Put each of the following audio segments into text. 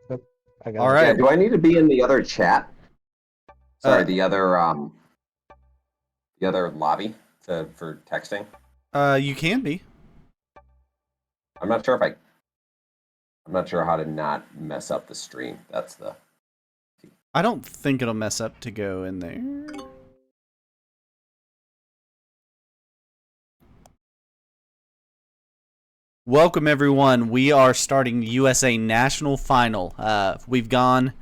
Yep, I All got it. right. Yeah, do I need to be in the other chat? Uh, Sorry, the other lobby for texting. you can be. I'm not sure if I'm not sure how to not mess up the stream. That's the I don't think it'll mess up to go in there. Welcome everyone. We are starting the USA National Final. We've gone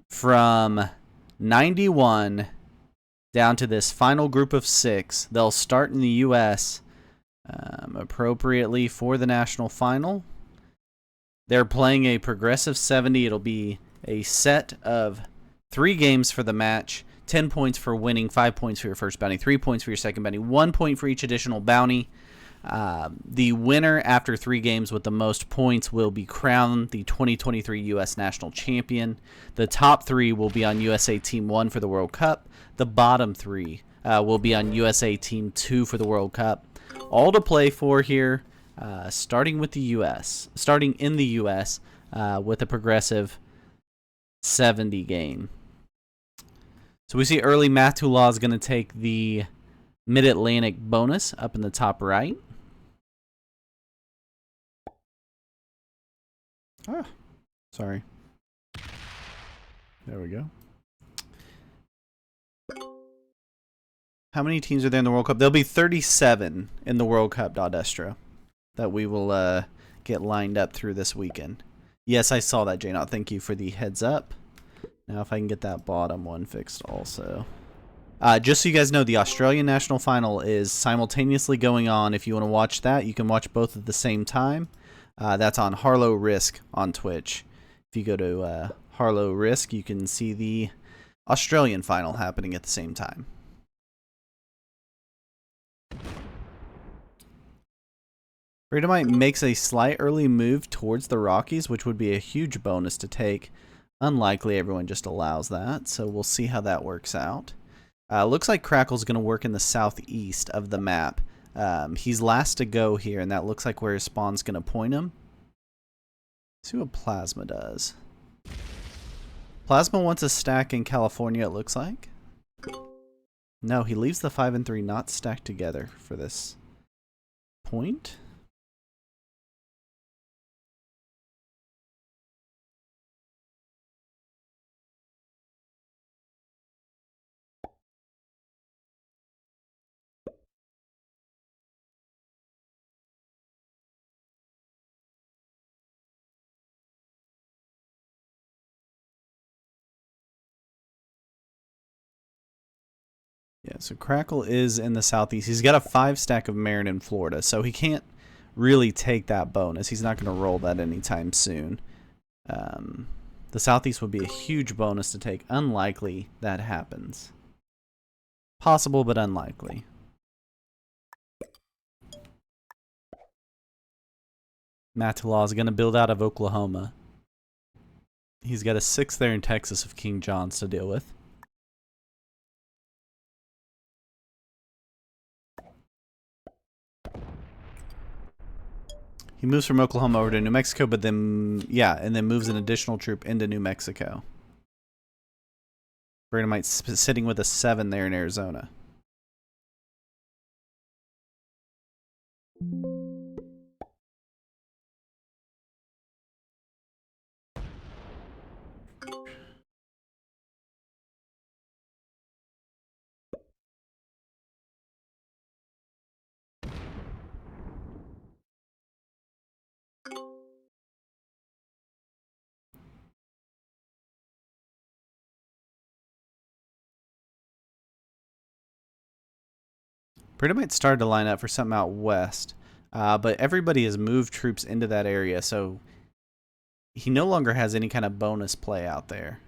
from 91 down to this final group of 6. They'll start in the US appropriately for the national final. They're playing a progressive 70. It'll be a set of 3 games for the match. 10 points for winning, 5 points for your first bounty, 3 points for your second bounty, 1 point for each additional bounty. The winner after 3 games with the most points will be crowned the 2023 U.S. National Champion. The top 3 will be on USA Team 1 for the World Cup. The bottom 3 will be on USA Team 2 for the World Cup. All to play for here, starting in the U.S. With a progressive 70 game. So we see early Matullah is going to take the Mid-Atlantic bonus up in the top right. Ah, sorry. There we go. How many teams are there in the World Cup? There'll be 37 in the World Cup, Dodestra, that we will get lined up through this weekend. Yes, I saw that, J-Not. Thank you for the heads up. Now if I can get that bottom one fixed also. Just so you guys know, the Australian National Final is simultaneously going on. If you want to watch that, you can watch both at the same time. That's on Harlow Risk on Twitch. If you go to Harlow Risk, you can see the Australian final happening at the same time. Freedomite makes a slight early move towards the Rockies, which would be a huge bonus to take. Unlikely everyone just allows that, so we'll see how that works out. Looks like Crackle's going to work in the southeast of the map. He's last to go here, and that looks like where his spawn's going to point him. Let's see what Plasma does. Plasma wants a stack in California, it looks like. No, he leaves the 5 and 3 not stacked together for this point. Yeah, so Crackle is in the southeast. He's got a 5 stack of Marin in Florida, so he can't really take that bonus. He's not going to roll that anytime soon. The southeast would be a huge bonus to take. Unlikely that happens. Possible, but unlikely. Matullah is going to build out of Oklahoma. He's got a 6 there in Texas of King John's to deal with. He moves from Oklahoma over to New Mexico, but then, yeah, and then moves an additional troop into New Mexico. Bradomite's sitting with a 7 there in Arizona. Bradomite started to line up for something out west, but everybody has moved troops into that area, so he no longer has any kind of bonus play out there.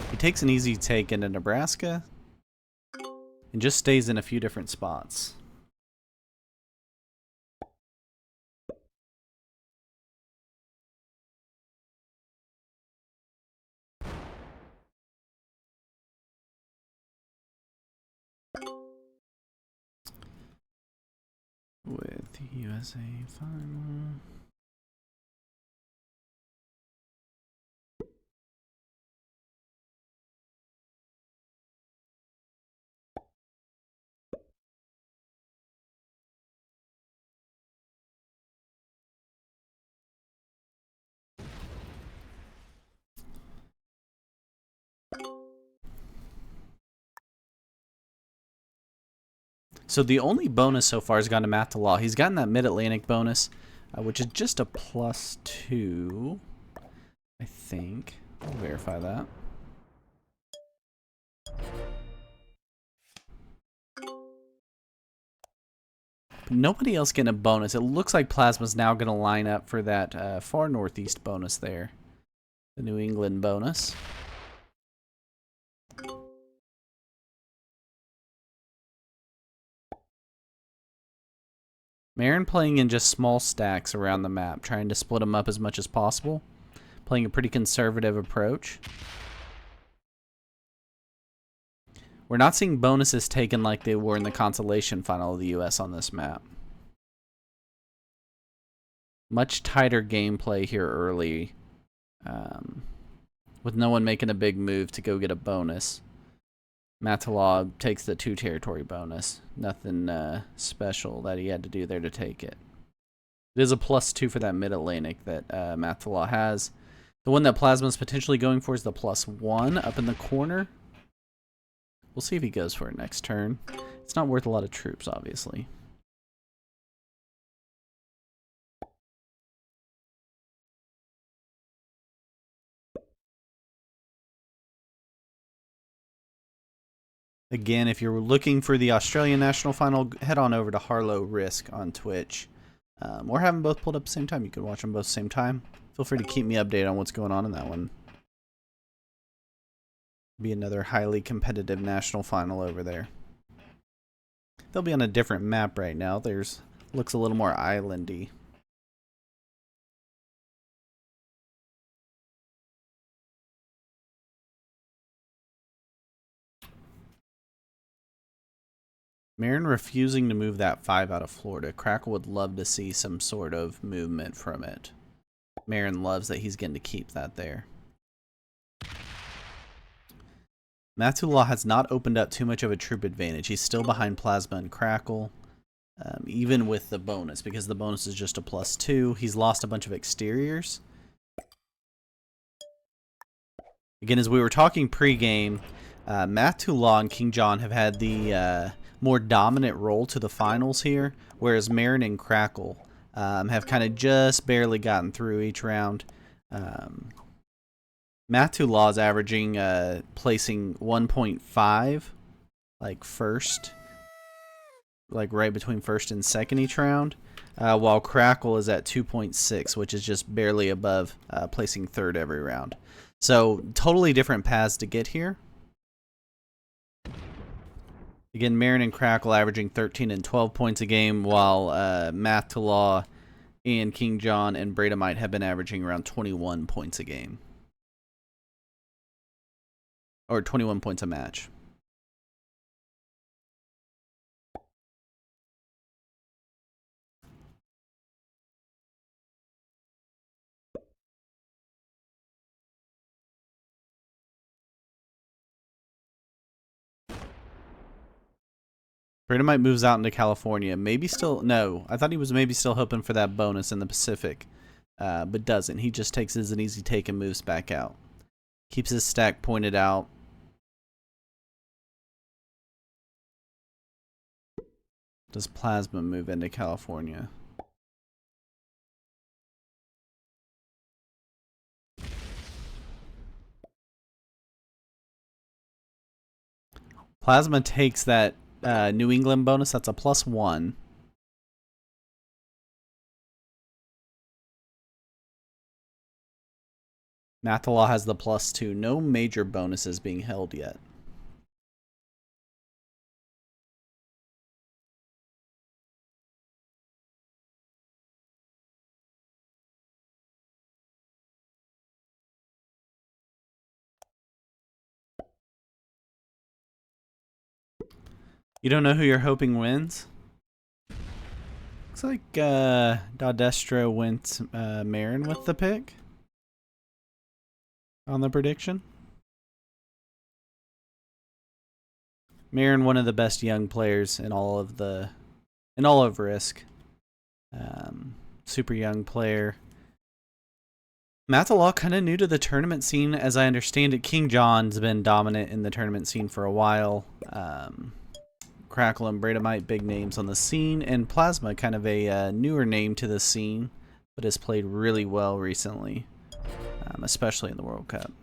He takes an easy take into Nebraska and just stays in a few different spots. with USA final. So the only bonus so far has gone to Matt Law. He's gotten that Mid-Atlantic bonus, which is just a +2, I think. I'll verify that. But nobody else getting a bonus. It looks like Plasma's now going to line up for that far northeast bonus there. The New England bonus. Marin playing in just small stacks around the map, trying to split them up as much as possible. Playing a pretty conservative approach. We're not seeing bonuses taken like they were in the consolation final of the US on this map. Much tighter gameplay here early, with no one making a big move to go get a bonus. Matalaw takes the 2 territory bonus. Nothing special that he had to do there to take it. It is a +2 for that Mid-Atlantic that Matalaw has. The one that Plasma's potentially going for is the +1 up in the corner. We'll see if he goes for it next turn. It's not worth a lot of troops, obviously. Again, if you're looking for the Australian National Final, head on over to Harlow Risk on Twitch. Or have them both pulled up at the same time. You could watch them both at the same time. Feel free to keep me updated on what's going on in that one. Be another highly competitive national final over there. They'll be on a different map right now. Looks a little more islandy. Marin refusing to move that 5 out of Florida. Crackle would love to see some sort of movement from it. Marin loves that he's getting to keep that there. Matulaw has not opened up too much of a troop advantage. He's still behind Plasma and Crackle, even with the bonus, because the bonus is just a +2. He's lost a bunch of exteriors. Again, as we were talking pre-game, Matulaw and King John have had the more dominant role to the finals here, whereas Marin and Crackle have kind of just barely gotten through each round. Matulaw's averaging placing 1.5, like first, like right between first and second each round, while Crackle is at 2.6, which is just barely above placing third every round. So totally different paths to get here. Again, Marin and Crackle averaging 13 and 12 points a game, while Matulaw and King John and Bradamite have been averaging around 21 points a game. Or 21 points a match. Bradamite moves out into California. Maybe still... No, I thought he was maybe still hoping for that bonus in the Pacific. But doesn't. He just takes it as an easy take and moves back out. Keeps his stack pointed out. Does Plasma move into California? Plasma takes that New England bonus. That's a +1. Matalaw has the +2. No major bonuses being held yet. You don't know who you're hoping wins? Looks like Dodestro went Marin with the pick on the prediction. Marin, one of the best young players in all of Risk. Super young player. Mathalaw kind of new to the tournament scene, as I understand it. King John's been dominant in the tournament scene for a while. Crackle and Bradamite, big names on the scene, and Plasma, kind of a newer name to the scene, but has played really well recently, especially in the World Cup.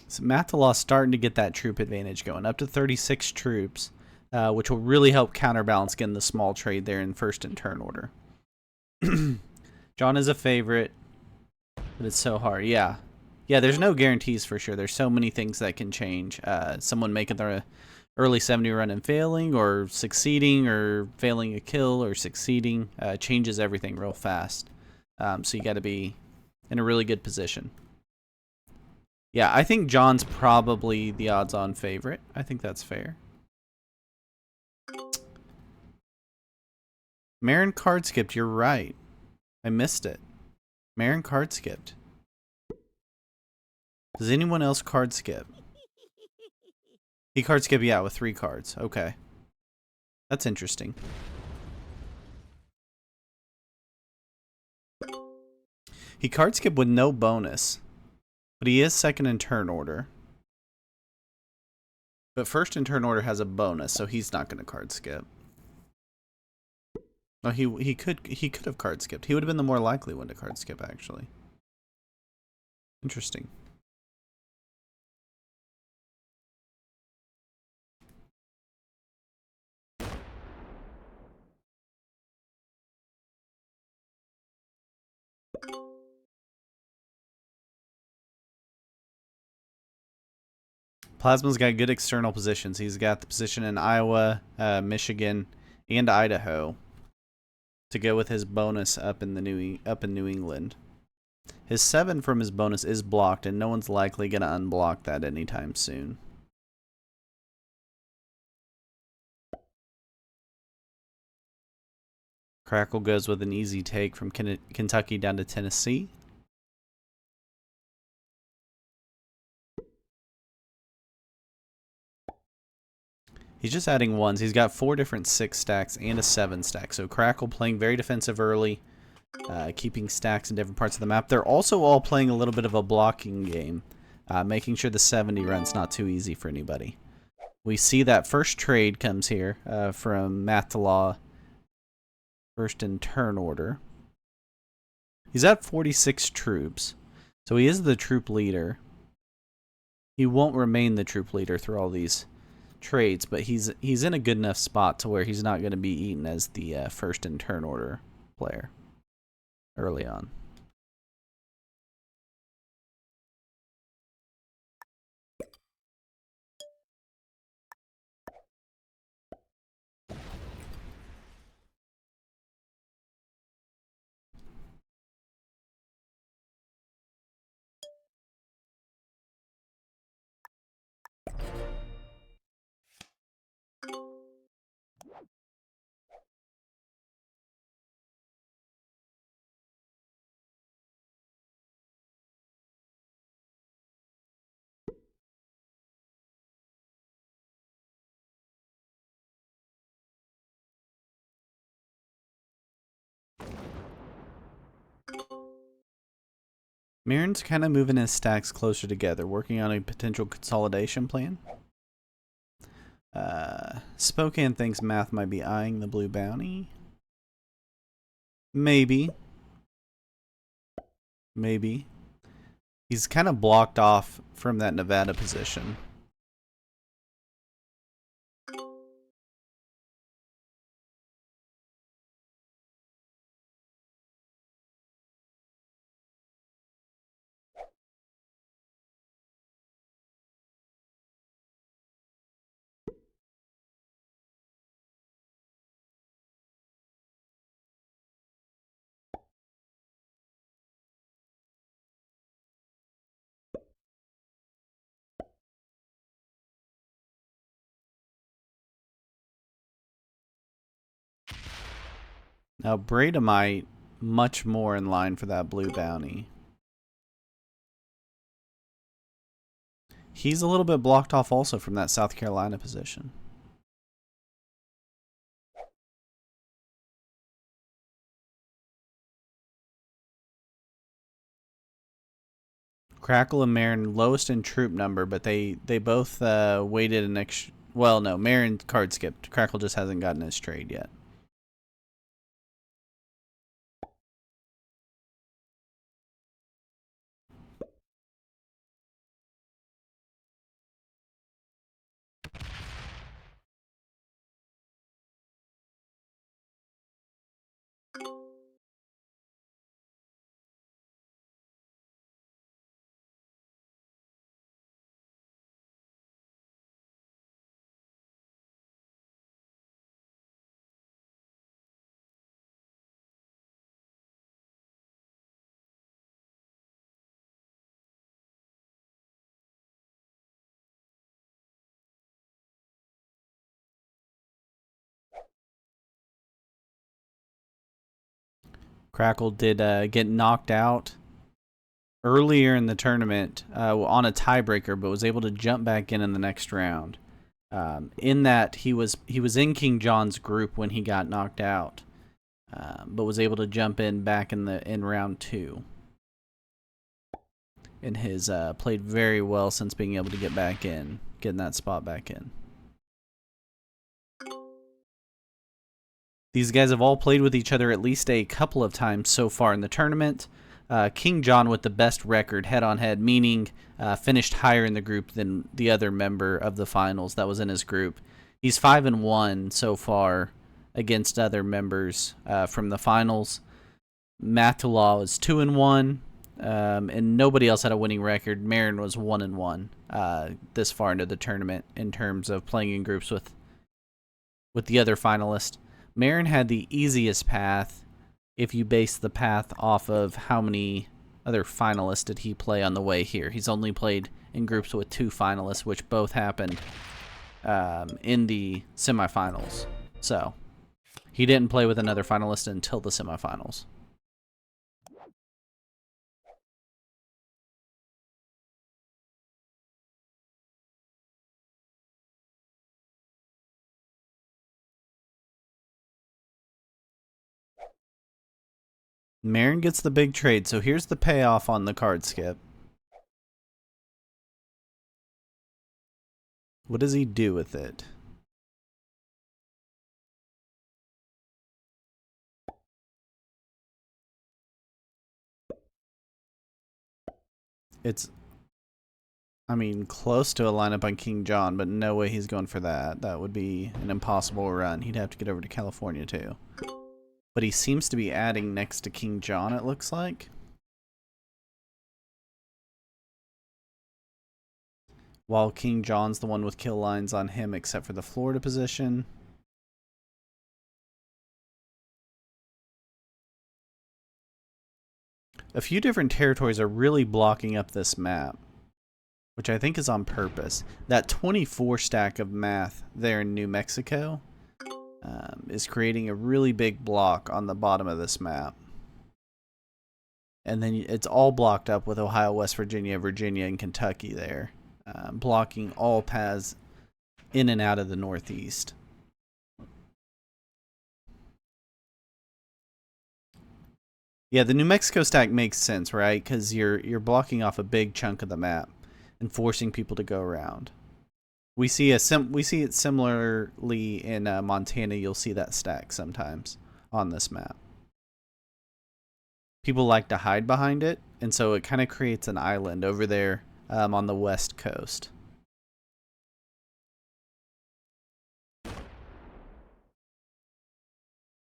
So Mathalaw starting to get that troop advantage going, up to 36 troops, which will really help counterbalance getting the small trade there in first and turn order. John is a favorite, but it's so hard. Yeah, there's no guarantees for sure. There's so many things that can change. Someone making their early 70 run and failing, or succeeding, or failing a kill, or succeeding, changes everything real fast. So you got to be in a really good position. Yeah, I think John's probably the odds-on favorite. I think that's fair. Marin card skipped. You're right. I missed it. Marin card skipped. Does anyone else card skip? He card skipped, yeah, with 3 cards. Okay. That's interesting. He card skipped with no bonus. But he is second in turn order. But first in turn order has a bonus, so he's not going to card skip. Oh, he could have card skipped. He would have been the more likely one to card skip, actually. Interesting. Plasma's got good external positions. He's got the position in Iowa, Michigan, and Idaho to go with his bonus up in New England. His 7 from his bonus is blocked, and no one's likely going to unblock that anytime soon. Crackle goes with an easy take from Kentucky down to Tennessee. He's just adding ones. He's got 4 different 6 stacks and a 7 stack. So Crackle playing very defensive early, keeping stacks in different parts of the map. They're also all playing a little bit of a blocking game, making sure the 70 run's not too easy for anybody. We see that first trade comes here from Mathalaw, first in turn order. He's at 46 troops, so he is the troop leader. He won't remain the troop leader through all these trades, but he's in a good enough spot to where he's not going to be eaten as the first in turn order player early on. Marin's kind of moving his stacks closer together, working on a potential consolidation plan. Spokane thinks Math might be eyeing the blue bounty. Maybe. He's kind of blocked off from that Nevada position. Now, Bradamite, much more in line for that blue bounty. He's a little bit blocked off also from that South Carolina position. Crackle and Marin lowest in troop number, but they both waited an extra. Well, no, Marin card skipped. Crackle just hasn't gotten his trade yet. Crackle did get knocked out earlier in the tournament on a tiebreaker, but was able to jump back in the next round. In that he was in King John's group when he got knocked out, but was able to jump in back in round 2. And has played very well since being able to get back in, getting that spot back in. These guys have all played with each other at least a couple of times so far in the tournament. King John with the best record head-on-head, meaning finished higher in the group than the other member of the finals that was in his group. He's 5-1 so far against other members from the finals. Matulaw is 2-1, and nobody else had a winning record. Marin was 1-1 this far into the tournament in terms of playing in groups with the other finalists. Marin had the easiest path if you base the path off of how many other finalists did he play on the way here. He's only played in groups with 2 finalists, which both happened in the semifinals. So he didn't play with another finalist until the semifinals. Marin gets the big trade, so here's the payoff on the card skip. What does he do with it? It's, I mean, close to a lineup on King John, but no way he's going for that. That would be an impossible run. He'd have to get over to California, too. But he seems to be adding next to King John, it looks like. While King John's the one with kill lines on him, except for the Florida position. A few different territories are really blocking up this map, which I think is on purpose. That 24 stack of math there in New Mexico is creating a really big block on the bottom of this map. And then it's all blocked up with Ohio, West Virginia, Virginia, and Kentucky there, blocking all paths in and out of the Northeast. Yeah, the New Mexico stack makes sense, right? Because you're blocking off a big chunk of the map and forcing people to go around. We see it similarly in Montana. You'll see that stack sometimes on this map. People like to hide behind it, and so it kind of creates an island over there on the west coast.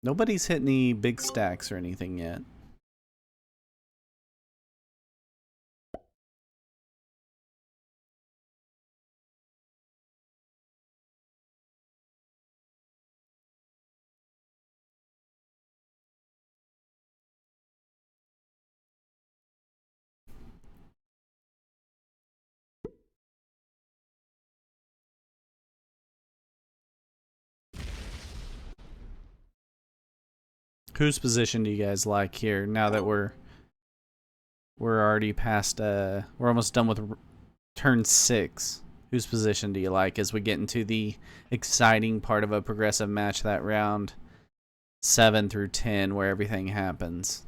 Nobody's hit any big stacks or anything yet. Whose position do you guys like here? Now that we're already past. We're almost done with turn 6. Whose position do you like as we get into the exciting part of a progressive match, that round 7 through 10 where everything happens?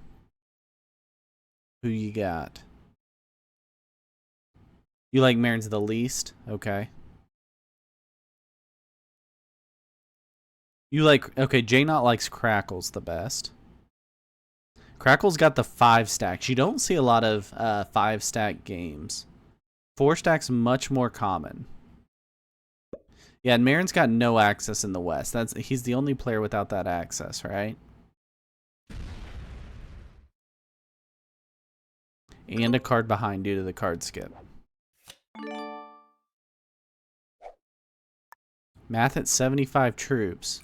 Who you got? You like Marin's the least? Okay. You like... Okay, J-Knot likes Crackles the best. Crackle's got the 5 stacks. You don't see a lot of 5 stack games. 4 stack's much more common. Yeah, and Marin's got no access in the West. He's the only player without that access, right? And a card behind due to the card skip. Math at 75 troops.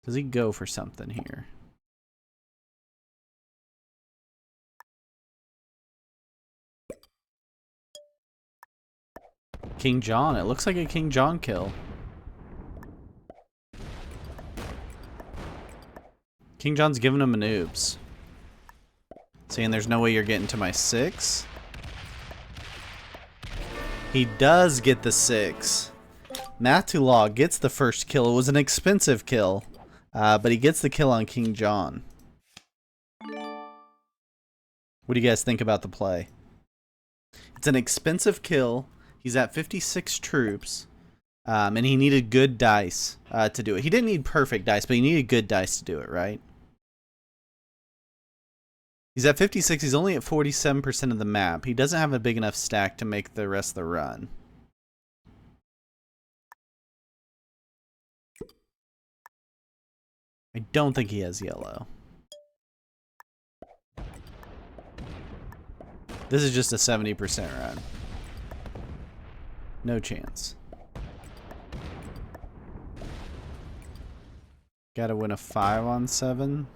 Does he go for something here? King John. It looks like a King John kill. King John's giving him an oops. Saying there's no way you're getting to my 6. He does get the 6. Math2Law gets the first kill. It was an expensive kill, but he gets the kill on King John. What do you guys think about the play? It's an expensive kill. He's at 56 troops, and he needed good dice to do it. He didn't need perfect dice, but he needed good dice to do it, right? He's at 56. He's only at 47% of the map. He doesn't have a big enough stack to make the rest of the run. I don't think he has yellow. This is just a 70% run. No chance. Gotta win a 5 on 7.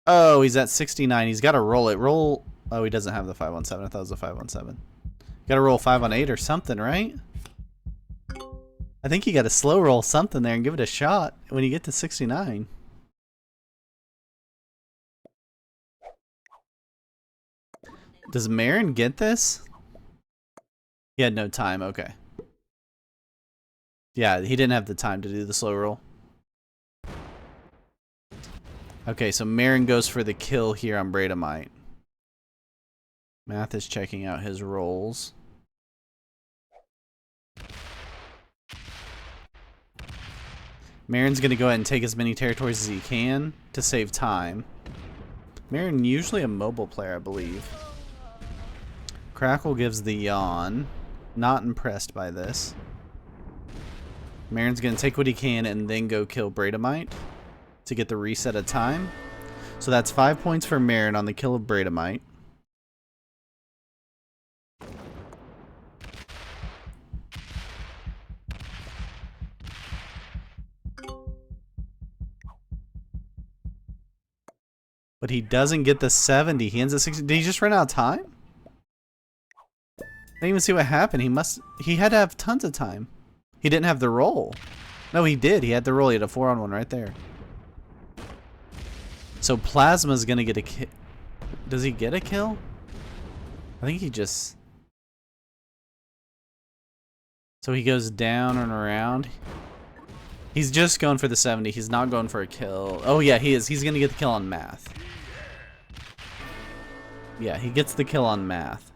Oh, he's at 69. He's gotta roll it. Roll. Oh, he doesn't have the 5 on 7. I thought it was a 5 on 7. Gotta roll 5 on 8 or something, right? I think you gotta slow roll something there and give it a shot when you get to 69. Does Marin get this? He had no time, okay. Yeah, he didn't have the time to do the slow roll. Okay, so Marin goes for the kill here on Bradamite. Math is checking out his rolls. Marin's going to go ahead and take as many territories as he can to save time. Marin usually a mobile player, I believe. Crackle gives the yawn. Not impressed by this. Marin's going to take what he can and then go kill Bradamite to get the reset of time. So that's 5 points for Marin on the kill of Bradamite. But he doesn't get the 70. He ends at 60. Did he just run out of time? I didn't even see what happened. He had to have tons of time. He didn't have the roll. No, he did. He had the roll. He had a 4 on 1 right there. So Plasma's gonna get a kill. Does he get a kill? I think he just... So he goes down and around. He's just going for the 70. He's not going for a kill. Oh yeah, he is. He's gonna get the kill on Math. Yeah, he gets the kill on Math.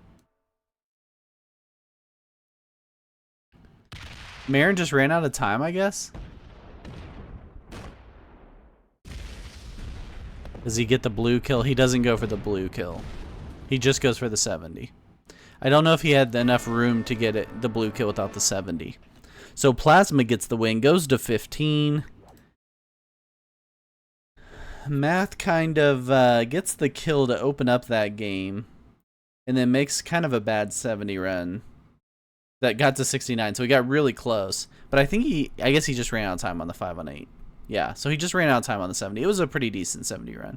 Marin just ran out of time, I guess? Does he get the blue kill? He doesn't go for the blue kill. He just goes for the 70. I don't know if he had enough room to get the blue kill without the 70. So Plasma gets the win, goes to 15. Math kind of gets the kill to open up that game. And then makes kind of a bad 70 run. That got to 69, so he got really close. But I guess he just ran out of time on the 5 on 8. Yeah, so he just ran out of time on the 70. It was a pretty decent 70 run.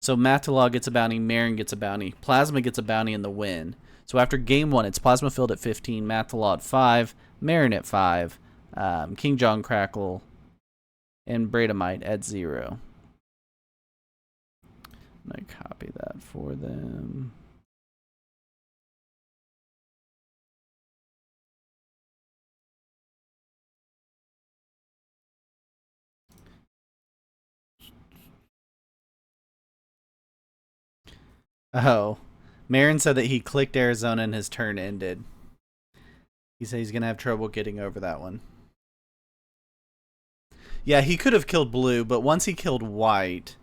So Math2Law gets a bounty, Marin gets a bounty, Plasma gets a bounty in the win. So after game 1, it's Plasma Field at 15, Math2Law at 5, Marin at 5, King John Crackle and Bradamite at 0. I'm going to copy that for them. Oh, Marin said that he clicked Arizona and his turn ended. He said he's going to have trouble getting over that one. Yeah, he could have killed blue, but once he killed white,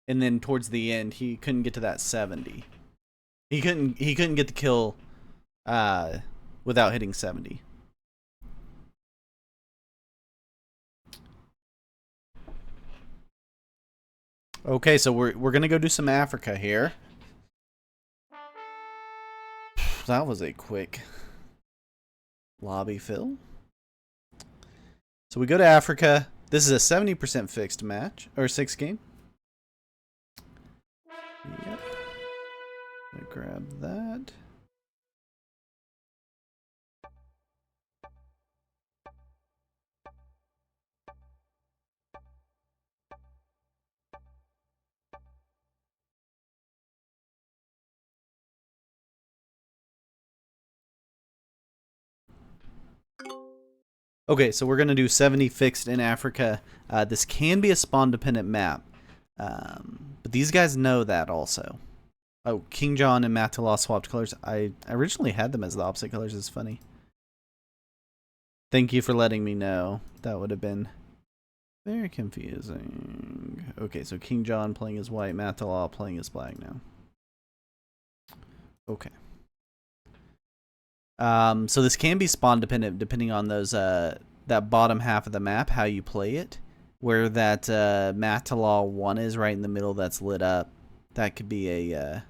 and then towards the end, he couldn't get to that 70. He couldn't get the kill without hitting 70. Okay, so we're going to go do some Africa here. That was a quick lobby fill. So we go to Africa. This is a 70% fixed match, or 6 game. Yep. I'm gonna grab that. Okay, so we're going to do 70 fixed in Africa. This can be a spawn-dependent map. But these guys know that also. Oh, King John and Matala swapped colors. I originally had them as the opposite colors. It's funny. Thank you for letting me know. That would have been very confusing. Okay, so King John playing as white, Matala playing as black now. Okay. So this can be spawn dependent depending on those that bottom half of the map, how you play it. Where that Matala 1 is right in the middle that's lit up. That could be a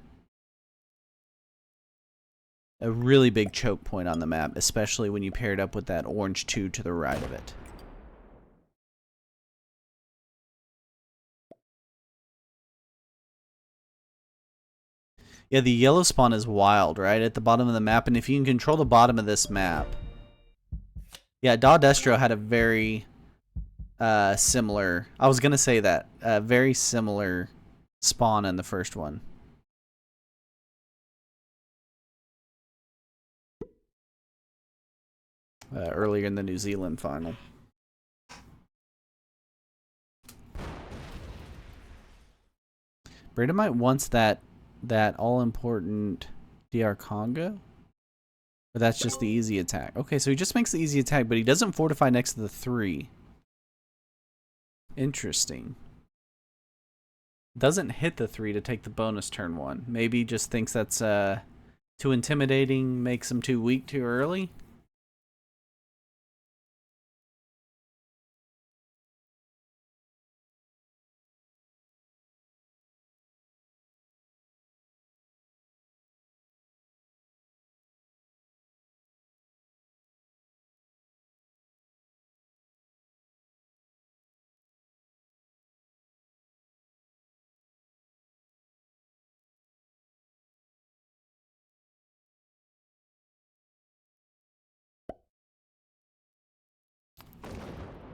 really big choke point on the map, especially when you pair it up with that orange 2 to the right of it. Yeah, the yellow spawn is wild, right? At the bottom of the map, and if you can control the bottom of this map. Yeah, Da Destro had a very similar, I was going to say that, very similar spawn in the first one. Earlier in the New Zealand final. Bradamite wants that all-important DR Congo? Or that's just the easy attack? Okay, so he just makes the easy attack, but he doesn't fortify next to the 3. Interesting. Doesn't hit the 3 to take the bonus turn 1. Maybe just thinks that's too intimidating, makes him too weak too early?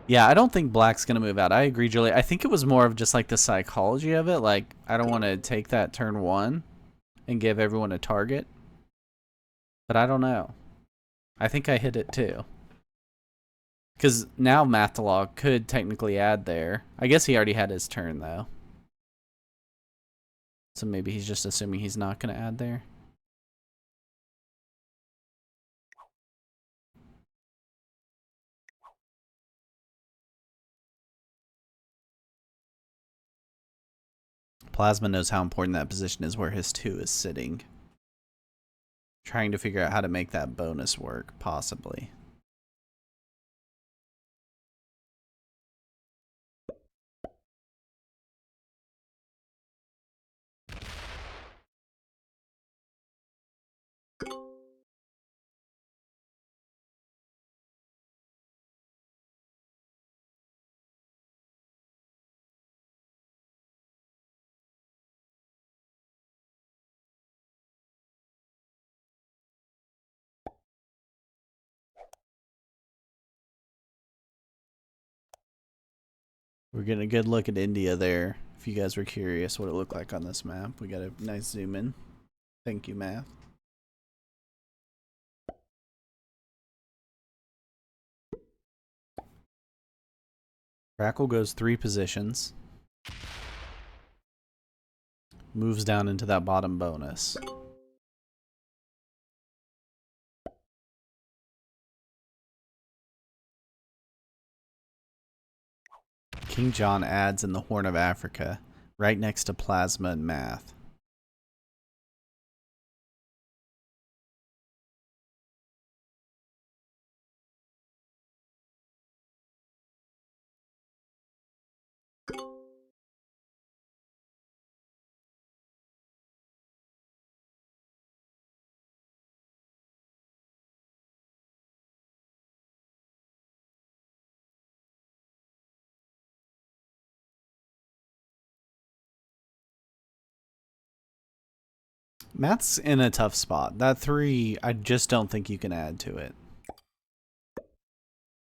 Yeah, I don't think black's going to move out. I agree, Julie. I think it was more of just like the psychology of it. Like, I don't want to take that turn 1 and give everyone a target. But I don't know. I think I hit it too. Because now Mathalog could technically add there. I guess he already had his turn though. So maybe he's just assuming he's not going to add there. Plasma knows how important that position is where his 2 is sitting. Trying to figure out how to make that bonus work, possibly. We're getting a good look at India there. If you guys were curious what it looked like on this map, we got a nice zoom in. Thank you, Math. Crackle goes 3 positions. Moves down into that bottom bonus. King John adds in the Horn of Africa, right next to Plasma and Math. Matt's in a tough spot. That 3, I just don't think you can add to it.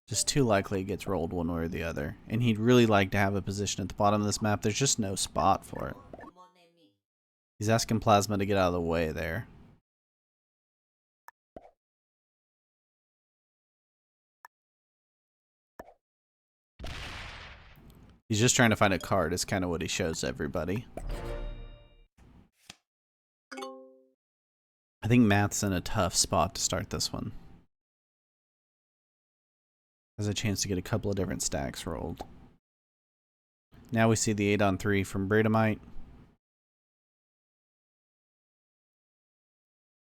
Just too likely it gets rolled one way or the other. And he'd really like to have a position at the bottom of this map. There's just no spot for it. He's asking Plasma to get out of the way there. He's just trying to find a card is kind of what he shows everybody. I think Math's in a tough spot to start this one. Has a chance to get a couple of different stacks rolled. Now we see the 8-on-3 from Bradomite.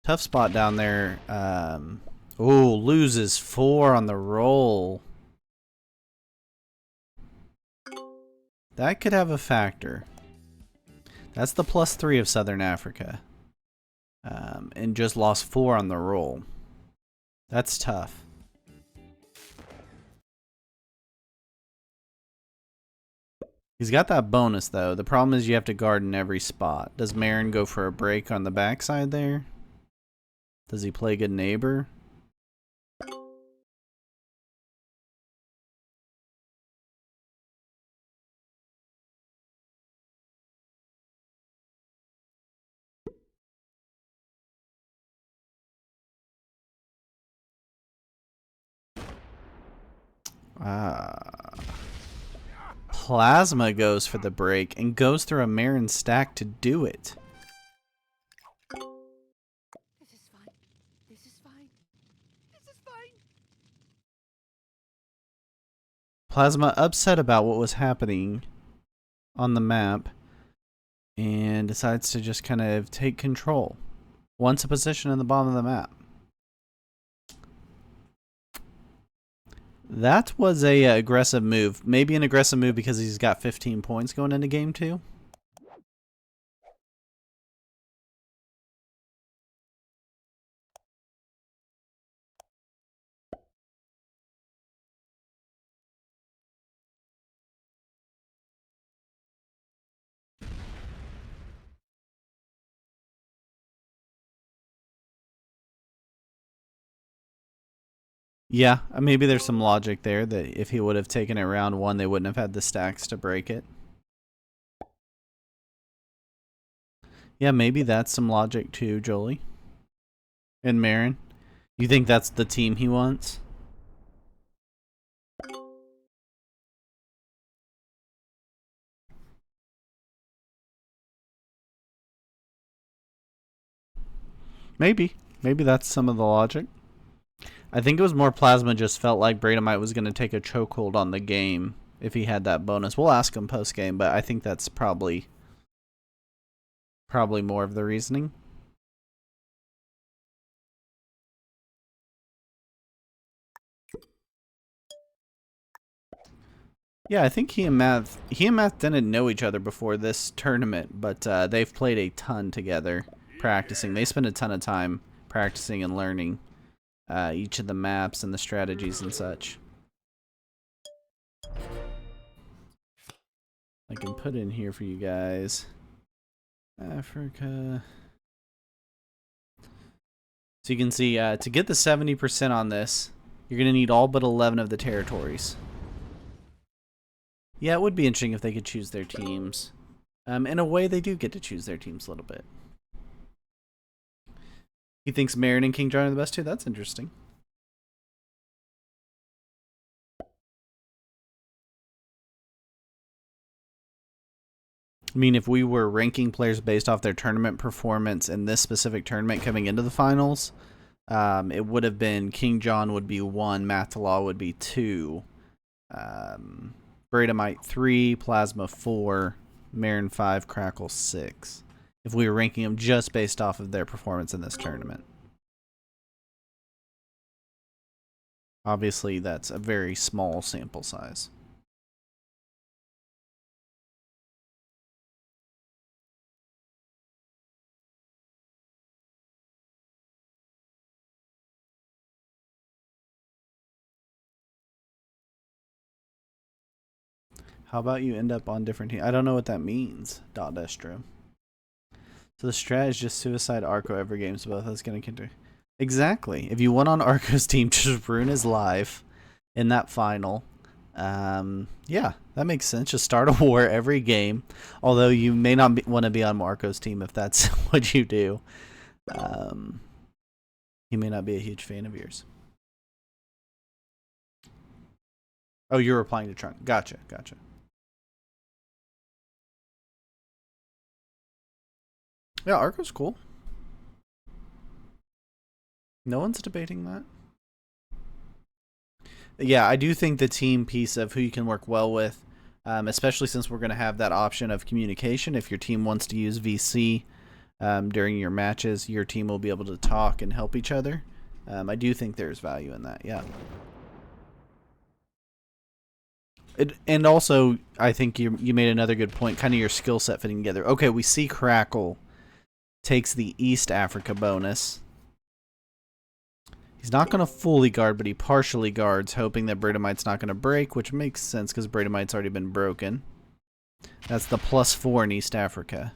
Tough spot down there. Oh, loses 4 on the roll. That could have a factor. That's the +3 of Southern Africa. And just lost 4 on the roll. That's tough. He's got that bonus though. The problem is you have to guard in every spot. Does Marin go for a break on the backside there? Does he play good neighbor? Plasma goes for the break and goes through a Marin stack to do it. This is fine. This is fine. This is fine. Plasma upset about what was happening on the map and decides to just kind of take control. Wants a position in the bottom of the map. That was a aggressive move. Maybe an aggressive move because he's got 15 points going into game 2. Yeah, maybe there's some logic there that if he would have taken it round 1, they wouldn't have had the stacks to break it. Yeah, maybe that's some logic too, Jolie. And Marin. You think that's the team he wants? Maybe. Maybe that's some of the logic. I think it was more Plasma just felt like Bradomite was going to take a chokehold on the game if he had that bonus. We'll ask him post-game, but I think that's probably more of the reasoning. Yeah, I think he and Math didn't know each other before this tournament, but they've played a ton together, practicing. They spend a ton of time practicing and learning each of the maps and the strategies and such. I can put in here for you guys. Africa. So you can see, to get the 70% on this, you're going to need all but 11 of the territories. Yeah, it would be interesting if they could choose their teams. In a way, they do get to choose their teams a little bit. He thinks Marin and King John are the best too? That's interesting. I mean, if we were ranking players based off their tournament performance in this specific tournament coming into the finals, it would have been King John would be 1, Mathallah would be 2, Bradomite 3, Plasma 4, Marin 5, Crackle 6. If we were ranking them just based off of their performance in this tournament. Obviously, that's a very small sample size. How about you end up on different teams? I don't know what that means, Destro. So the strat is just suicide Arco every game, so both of us going to continue. Exactly. If you went on Arco's team, just ruin his life in that final. Yeah, that makes sense. Just start a war every game. Although you may not want to be on Marco's team if that's what you do. He may not be a huge fan of yours. Oh, you're replying to Trunk. Gotcha. Yeah, Arco's cool. No one's debating that. Yeah, I do think the team piece of who you can work well with, especially since we're going to have that option of communication. If your team wants to use VC during your matches, your team will be able to talk and help each other. I do think there's value in that, yeah. And also, I think you made another good point, kind of your skill set fitting together. Okay, we see Crackle takes the East Africa bonus. He's not going to fully guard, but he partially guards, hoping that Bradomite's not going to break, which makes sense because Bradomite's already been broken. That's the +4 in East Africa.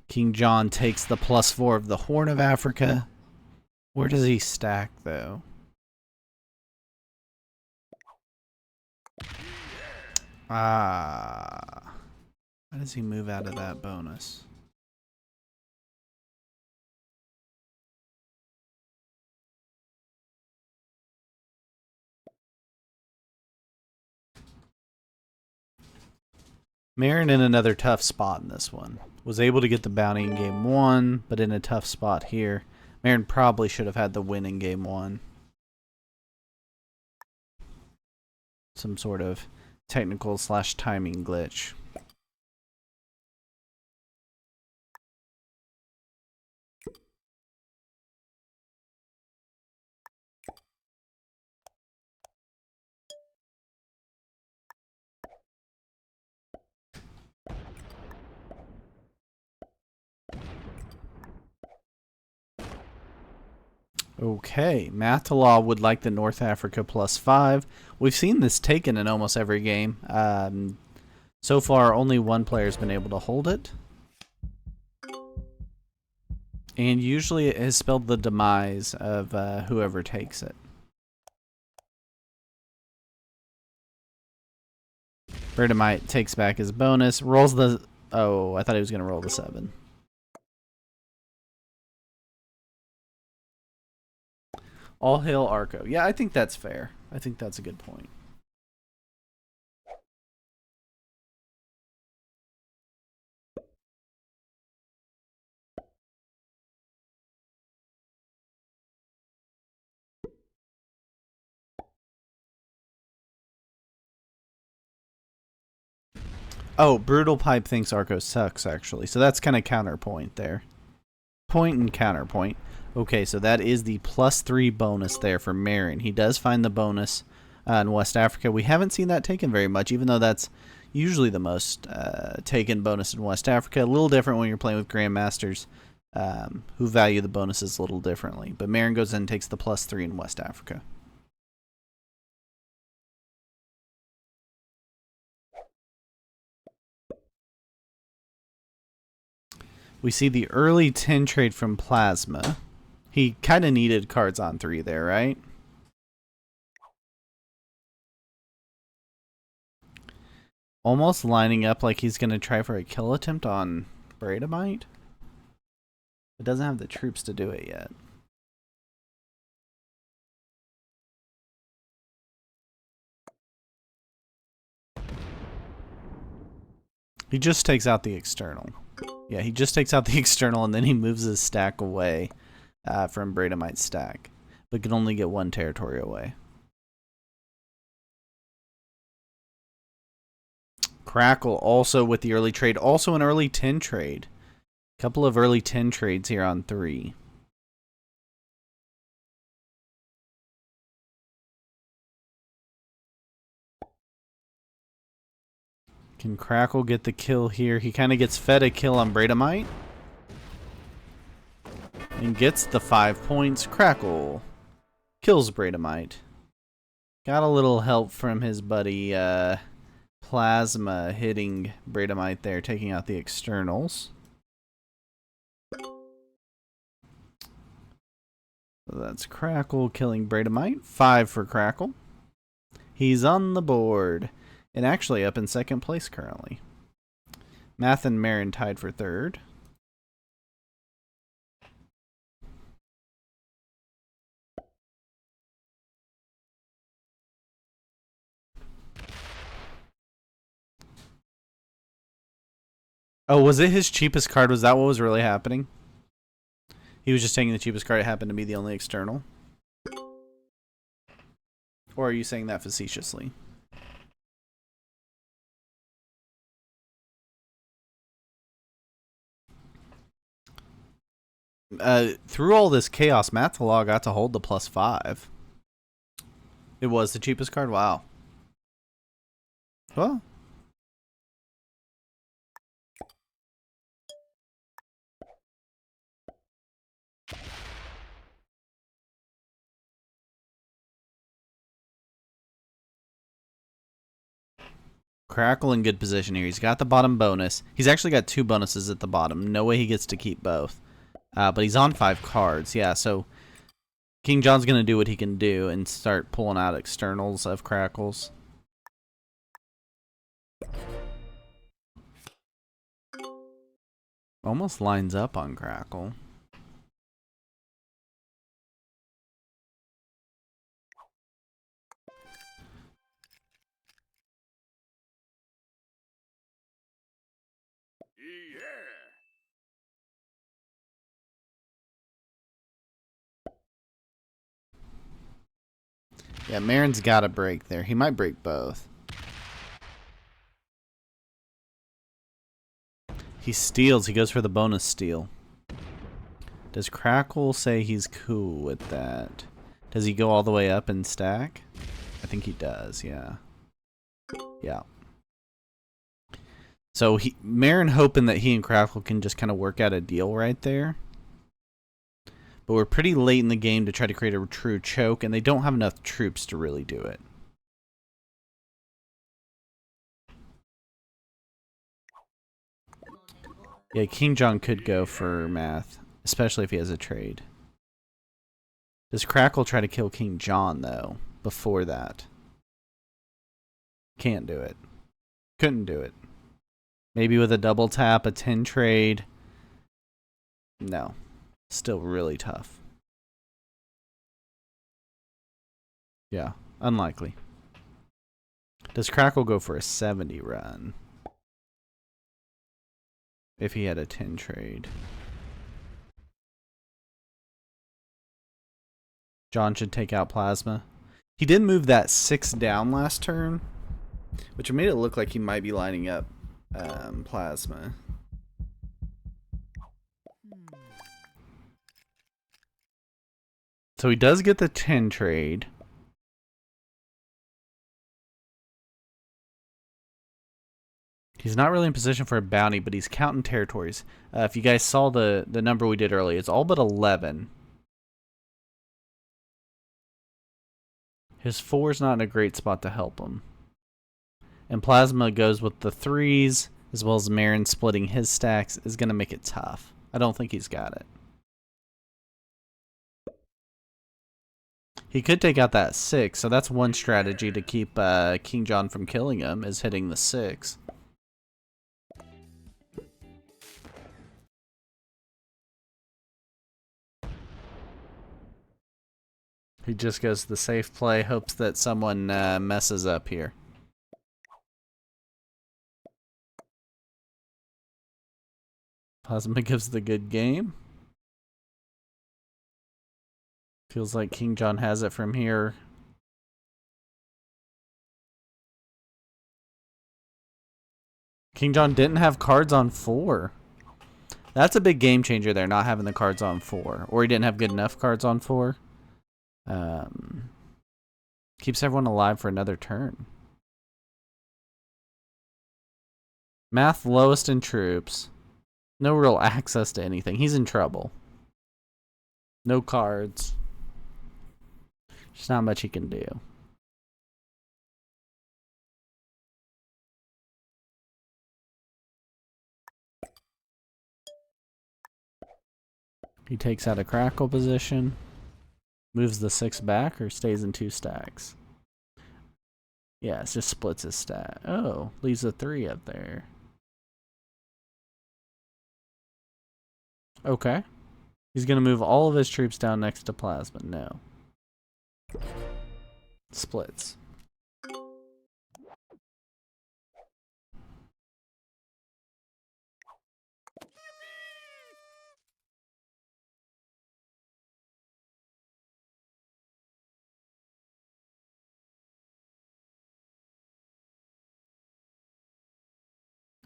King John takes the +4 of the Horn of Africa. Where does he stack, though? How does he move out of that bonus? Marin in another tough spot in this one. Was able to get the bounty in game 1, but in a tough spot here. Marin probably should have had the win in game 1. Some sort of technical / timing glitch. Okay, Mathallah would like the North Africa +5. We've seen this taken in almost every game. So far, only one player's been able to hold it. And usually it has spelled the demise of whoever takes it. Bradomite takes back his bonus, rolls the... Oh, I thought he was going to roll the 7. All hail Arco. Yeah, I think that's fair. I think that's a good point. Oh, Brutal Pipe thinks Arco sucks, actually. So that's kind of counterpoint there. Point and counterpoint. Okay, so that is the +3 bonus there for Marin. He does find the bonus in West Africa. We haven't seen that taken very much, even though that's usually the most taken bonus in West Africa. A little different when you're playing with Grandmasters who value the bonuses a little differently. But Marin goes in and takes the +3 in West Africa. We see the early 10 trade from Plasma. He kind of needed cards on 3 there, right? almost lining up like he's going to try for a kill attempt on Bradamite. It doesn't have the troops to do it yet. He just takes out the external. Yeah, he just takes out the external and then he moves his stack away from Bradamite's stack. But can only get one territory away. Crackle also with the early trade. Also an early 10 trade. Couple of early 10 trades here on 3. Can Crackle get the kill here? He kind of gets fed a kill on Bradamite. And gets the 5 points. Crackle kills Bradamite. Got a little help from his buddy Plasma hitting Bradamite there, taking out the externals. So that's Crackle killing Bradamite. 5 for Crackle. He's on the board. And actually up in second place currently. Math and Marin tied for third. Oh, was it his cheapest card? Was that what was really happening? He was just taking the cheapest card. It happened to be the only external. Or are you saying that facetiously? Through all this chaos, Mathalog got to hold the +5. It was the cheapest card? Wow. Well. Crackle in good position here. He's got the bottom bonus. He's actually got 2 bonuses at the bottom. No way he gets to keep both. But he's on 5 cards. Yeah, so King John's going to do what he can do and start pulling out externals of Crackles. Almost lines up on Crackle. Yeah, Marin's got a break there. He might break both. He steals. He goes for the bonus steal. Does Crackle say he's cool with that? Does he go all the way up and stack? I think he does, yeah. Yeah. So Marin hoping that he and Crackle can just kind of work out a deal right there. But we're pretty late in the game to try to create a true choke, and they don't have enough troops to really do it. Yeah, King John could go for Math, especially if he has a trade. Does Crackle try to kill King John, though, before that? Can't do it. Couldn't do it. Maybe with a double tap, a 10 trade. No. Still really tough. Yeah, unlikely. Does Crackle go for a 70 run? If he had a 10 trade. John should take out Plasma. He did move that 6 down last turn, which made it look like he might be lining up Plasma. So he does get the 10 trade. He's not really in position for a bounty, but he's counting territories. If you guys saw the number we did earlier, it's all but 11. His 4's not in a great spot to help him. And Plasma goes with the 3s, as well as Marin splitting his stacks, is going to make it tough. I don't think he's got it. He could take out that 6, so that's one strategy to keep King John from killing him, is hitting the 6. He just goes the safe play, hopes that someone messes up here. Plasma gives the good game. Feels like King John has it from here. King John didn't have cards on 4. That's a big game changer there, not having the cards on 4. Or he didn't have good enough cards on 4. Keeps everyone alive for another turn. Math lowest in troops. No real access to anything. He's in trouble. No cards. There's not much he can do. He takes out a crackle position. Moves the 6 back or stays in 2 stacks. Yeah, it just splits his stack. Oh, leaves a 3 up there. Okay. He's going to move all of his troops down next to Plasma. No. Splits.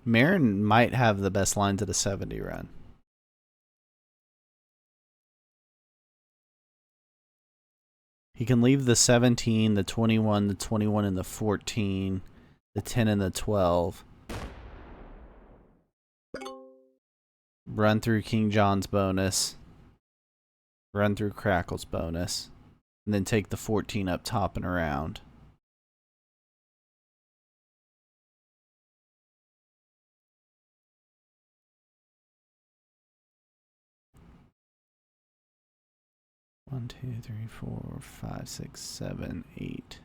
Marin might have the best lines at a 70 run. He can leave the 17, the 21, the 21 and the 14, the 10 and the 12. Run through King John's bonus. Run through Crackle's bonus. And then take the 14 up top and around. One, 2, 3, 4, 5, 6, 7, 8.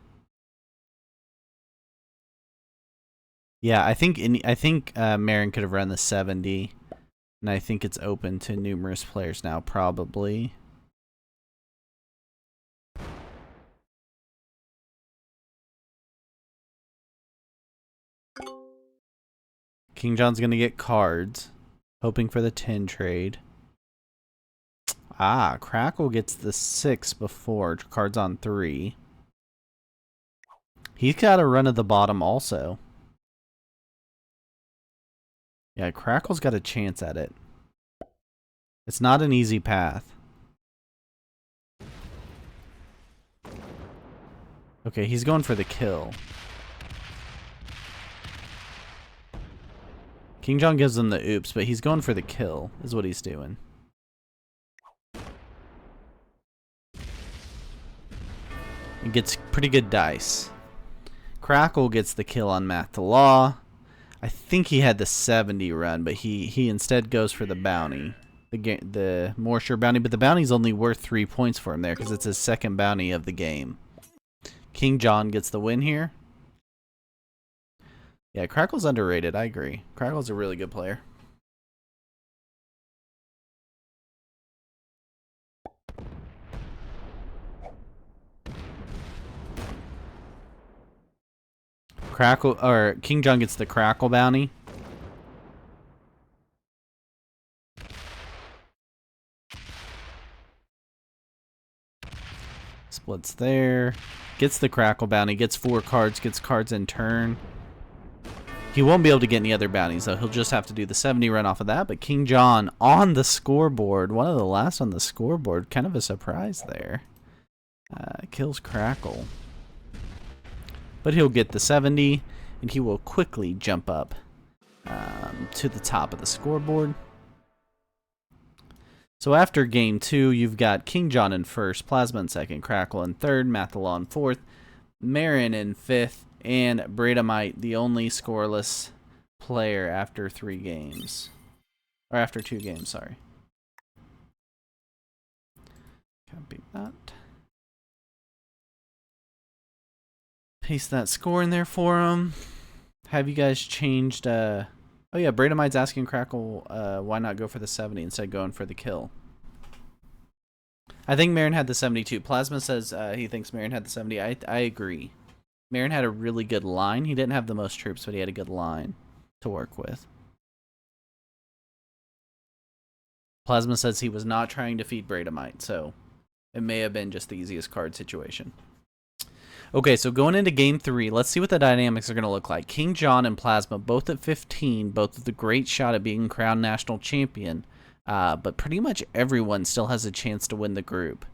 Yeah, I think Marin could have run the 70, and I think it's open to numerous players now, probably. King John's gonna get cards, hoping for the 10 trade. Ah, Crackle gets the 6 before, cards on 3. He's got a run at the bottom also. Yeah, Crackle's got a chance at it. It's not an easy path. Okay, he's going for the kill. King John gives him the oops, but he's going for the kill, is what he's doing. He gets pretty good dice. Crackle gets the kill on Math to Law. I think he had the 70 run, but he instead goes for the bounty. The more sure bounty, but the bounty's only worth 3 points for him there because it's his second bounty of the game. King John gets the win here. Yeah, Crackle's underrated, I agree. Crackle's a really good player. Crackle or King John gets the Crackle bounty. Splits there. Gets the Crackle bounty. Gets 4 cards. Gets cards in turn. He won't be able to get any other bounties, though. He'll just have to do the 70 run off of that. But King John on the scoreboard. One of the last on the scoreboard. Kind of a surprise there. Kills Crackle. But he'll get the 70, and he will quickly jump up to the top of the scoreboard. So after game 2, you've got King John in first, Plasma in second, Crackle in third, Mathalaw in fourth, Marin in fifth, and Bradamite, the only scoreless player after 3 games. Or after 2 games, sorry. Copy that. Paste that score in there for him. Have you guys changed? Oh yeah, Bradomite's asking Crackle why not go for the 70 instead of going for the kill. I think Marin had the 72. Plasma says he thinks Marin had the 70. I agree. Marin had a really good line. He didn't have the most troops, but he had a good line to work with. Plasma says he was not trying to feed Bradomite, so it may have been just the easiest card situation. Okay, so going into game 3, let's see what the dynamics are going to look like. King John and Plasma, both at 15, both with a great shot at being crowned national champion. But pretty much everyone still has a chance to win the group.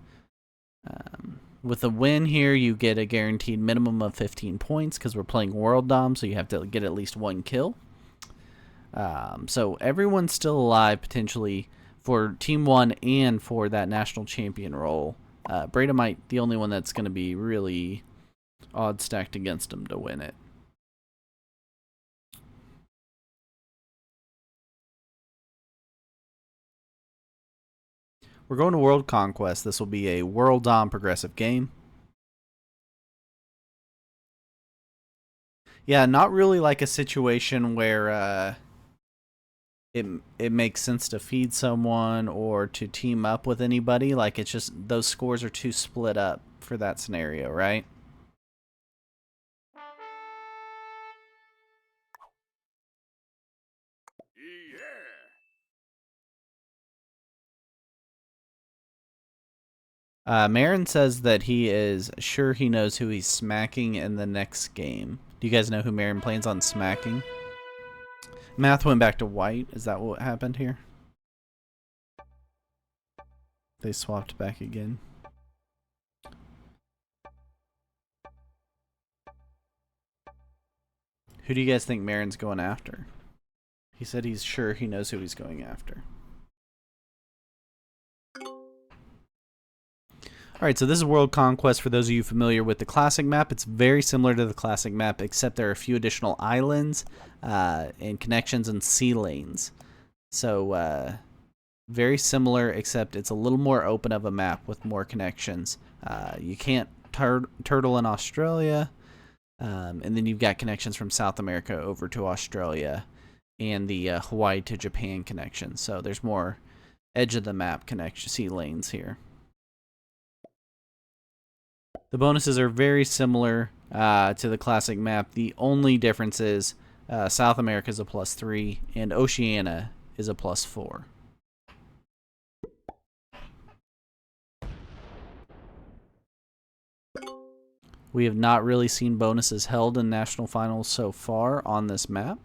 With a win here, you get a guaranteed minimum of 15 points because we're playing World Dom, so you have to get at least 1 kill. So everyone's still alive potentially for Team 1 and for that national champion role. Bradomite, the only one that's going to be really odd stacked against him to win it. We're going to World Conquest. This will be a World Dom progressive game. Yeah, not really like a situation where it makes sense to feed someone or to team up with anybody. Like, it's just those scores are too split up for that scenario, right? Marin says that he is sure he knows who he's smacking in the next game. Do you guys know who Marin plans on smacking? Math went back to white. Is that what happened here? They swapped back again. Who do you guys think Marin's going after? He said he's sure he knows who he's going after. Alright, so this is World Conquest. For those of you familiar with the classic map, it's very similar to the classic map, except there are a few additional islands and connections and sea lanes. So, very similar, except it's a little more open of a map with more connections. You can't turtle in Australia, and then you've got connections from South America over to Australia, and the Hawaii to Japan connection. So there's more edge of the map connection, sea lanes here. The bonuses are very similar to the classic map. The only difference is South America is a +3 and Oceania is a +4. We have not really seen bonuses held in national finals so far on this map.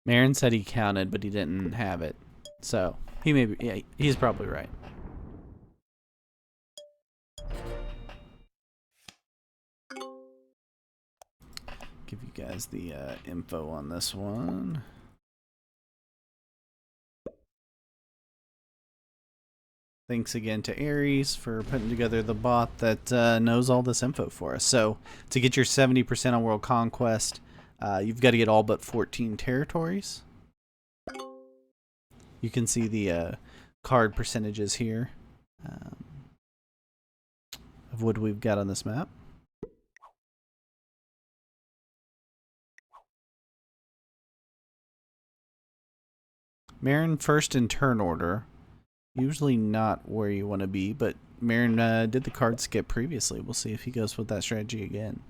Marin said he counted, but he didn't have it. So, he may be, yeah, he's probably right. Give you guys the info on this one. Thanks again to Aries for putting together the bot that knows all this info for us. So, to get your 70% on World Conquest, you've got to get all but 14 territories. You can see the card percentages here of what we've got on this map. Marin first in turn order. Usually not where you want to be, but Marin did the card skip previously. We'll see if he goes with that strategy again.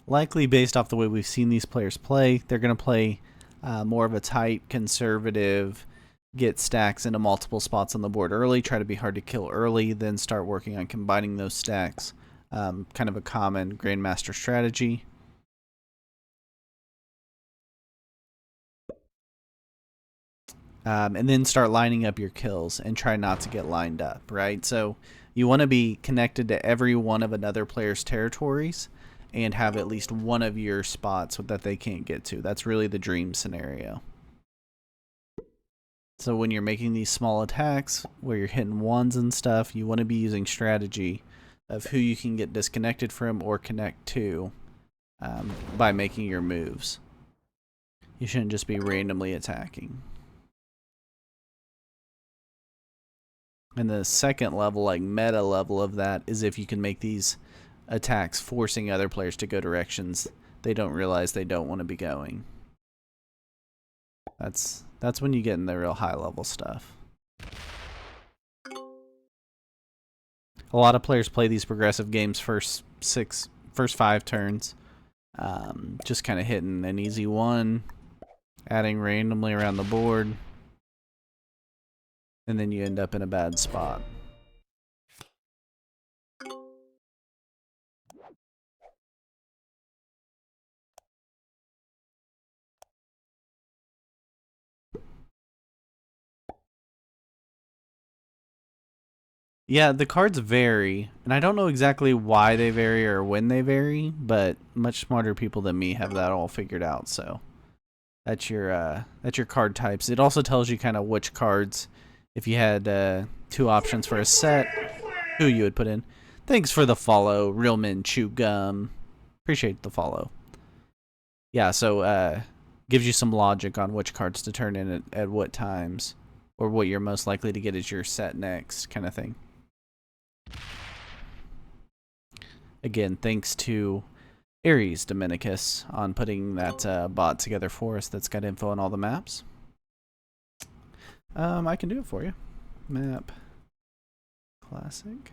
Likely based off the way we've seen these players play, they're going to play more of a tight, conservative, get stacks into multiple spots on the board early, try to be hard to kill early, then start working on combining those stacks. Kind of a common Grandmaster strategy. And then start lining up your kills and try not to get lined up, right? So You want to be connected to every one of another player's territories and have at least one of your spots that they can't get to. That's really the dream scenario. So when you're making these small attacks where you're hitting ones and stuff, you want to be using strategy of who you can get disconnected from or connect to by making your moves. You shouldn't just be randomly attacking. And the second level, like meta level of that, is if you can make these attacks forcing other players to go directions they don't realize they don't want to be going. That's when you get in the real high level stuff. A lot of players play these progressive games first 5 turns, just kind of hitting an easy one, adding randomly around the board, and then you end up in a bad spot. Yeah, the cards vary, and I don't know exactly why they vary or when they vary, but much smarter people than me have that all figured out. So that's your card types. It also tells you kind of which cards, if you had 2 options for a set, who you would put in. Thanks for the follow, Real Men Chew Gum. Appreciate the follow. Yeah, so gives you some logic on which cards to turn in at what times, or what you're most likely to get as your set next, kind of thing. Again, thanks to Ares Dominicus on putting that bot together for us that's got info on all the maps. I can do it for you. Map Classic.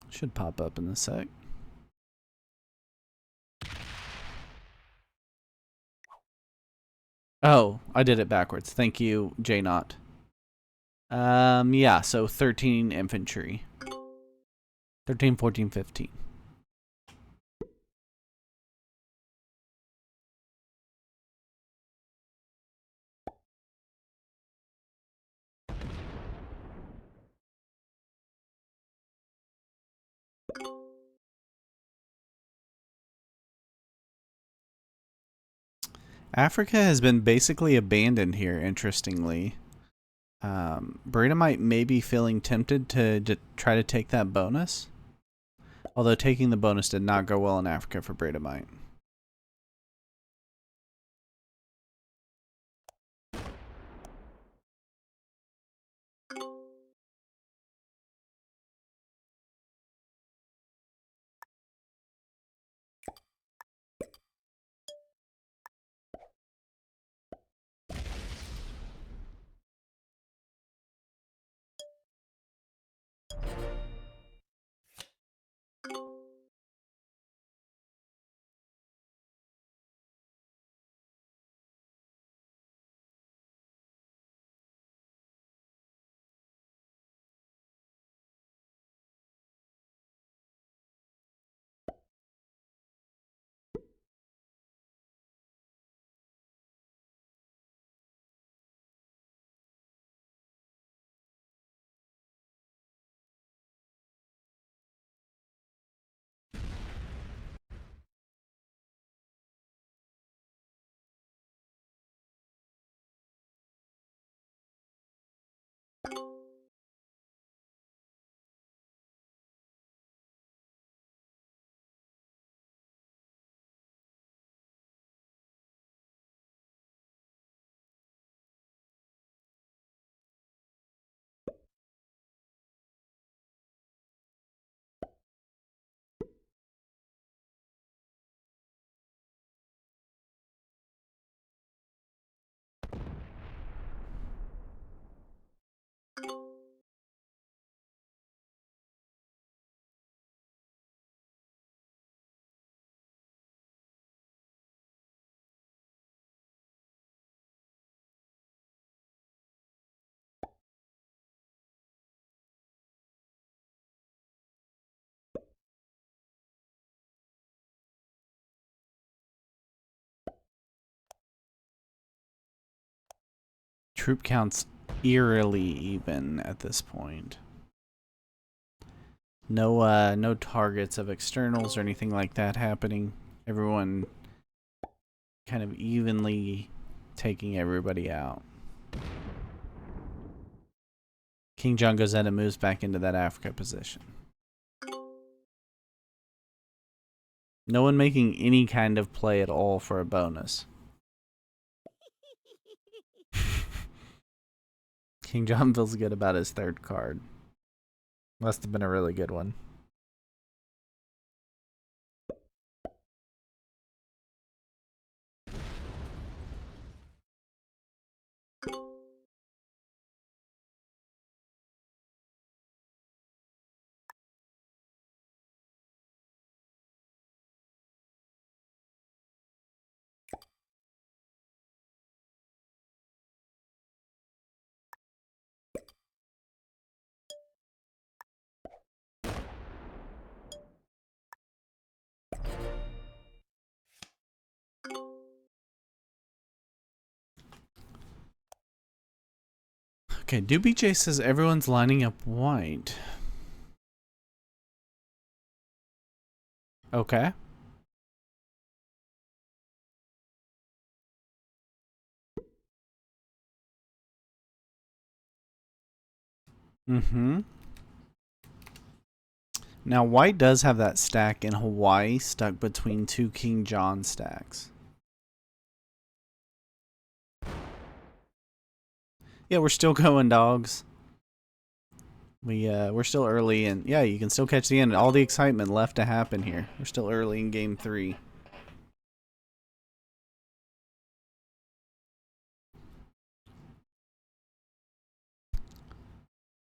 Should pop up in a sec. Oh, I did it backwards. Thank you, J Knot. Yeah, so 13 infantry. 13, 14, 15. Africa has been basically abandoned here, interestingly. Bradomite may be feeling tempted to try to take that bonus. Although taking the bonus did not go well in Africa for Bradomite. Troop count's eerily even at this point. No targets of externals or anything like that happening. Everyone kind of evenly taking everybody out. King John goes ahead and moves back into that Africa position. No one making any kind of play at all for a bonus. King John feels good about his third card. Must have been a really good one. Okay, Doobie J says everyone's lining up white. Okay. Mm-hmm. Now, white does have that stack in Hawaii stuck between two King John stacks. Yeah, we're still going, dogs. We're still early, and yeah, you can still catch the end. All the excitement left to happen here. We're still early in game 3.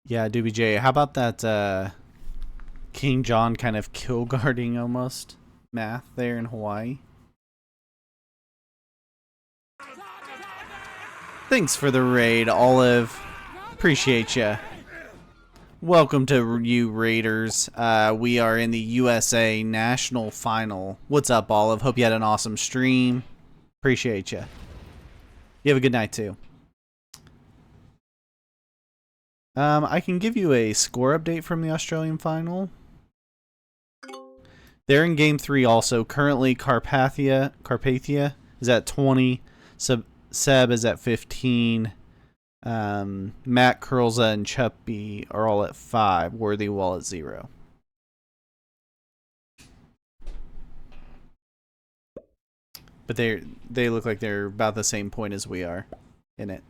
Yeah, Doobie J, how about that King John kind of kill guarding almost math there in Hawaii? Thanks for the raid, Olive. Appreciate ya. Welcome to you Raiders. We are in the USA National Final. What's up, Olive? Hope you had an awesome stream. Appreciate ya. You have a good night too. I can give you a score update from the Australian final. They're in game 3 also. Currently, Carpathia is at 20. Seb is at 15. Matt, Curlza, and Chuppy are all at 5. Worthy Wall at 0. But they look like they're about the same point as we are in it.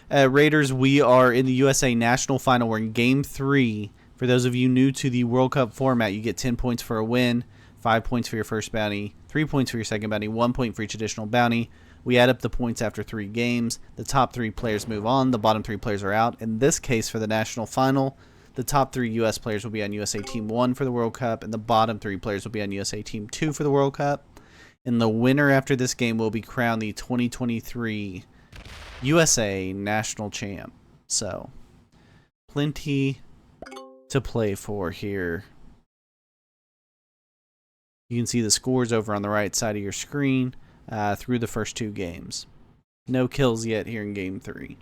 Raiders, we are in the USA National Final. We're in Game 3. For those of you new to the World Cup format, you get 10 points for a win, 5 points for your first bounty, 3 points for your second bounty, 1 point for each additional bounty. We add up the points after 3 games. The top 3 players move on. The bottom 3 players are out. In this case, for the National Final, the top 3 U.S. players will be on USA Team 1 for the World Cup, and the bottom 3 players will be on USA Team 2 for the World Cup. And the winner after this game will be crowned the 2023 USA National Champ. So, plenty to play for here. You can see the scores over on the right side of your screen through the first 2 games. No kills yet here in Game 3.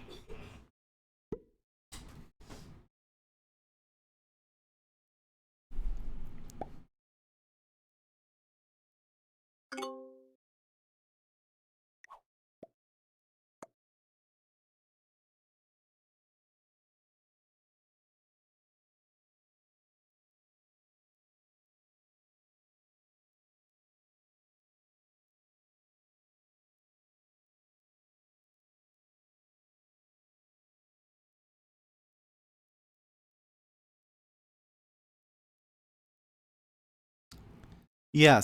Yeah,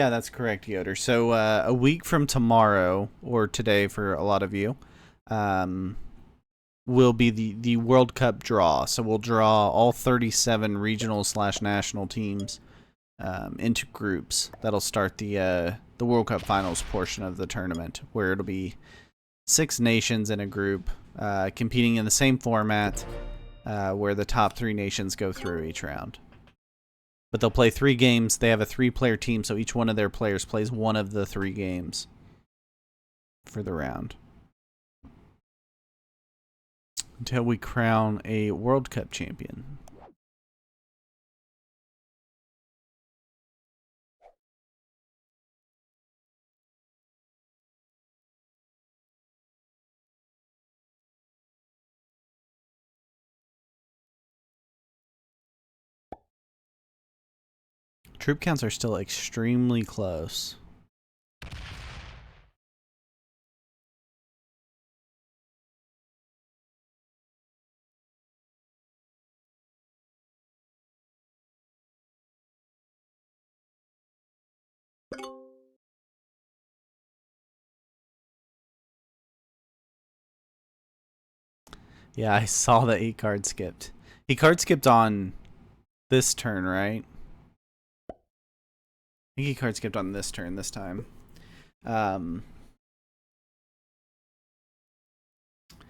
that's correct, Yoder. So a week from tomorrow, or today for a lot of you, will be the World Cup draw. So we'll draw all 37 regional/national teams into groups. That'll start the World Cup finals portion of the tournament, where it'll be 6 nations in a group competing in the same format, where the top 3 nations go through each round. But they'll play 3 games. They have a 3-player team, so each one of their players plays one of the 3 games for the round. until we crown a World Cup champion. Troop counts are still extremely close. Yeah, I saw that he card skipped. He card skipped on this turn, right? I think he card skipped on this turn this time.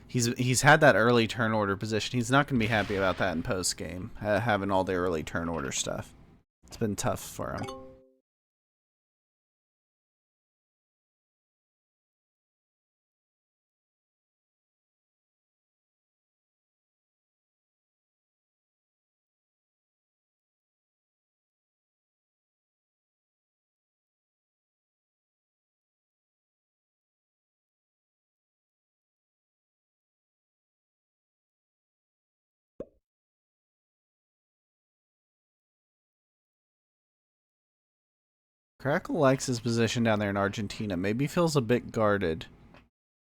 He's had that early turn order position. He's not going to be happy about that in post game, having all the early turn order stuff. It's been tough for him. Crackle likes his position down there in Argentina. Maybe feels a bit guarded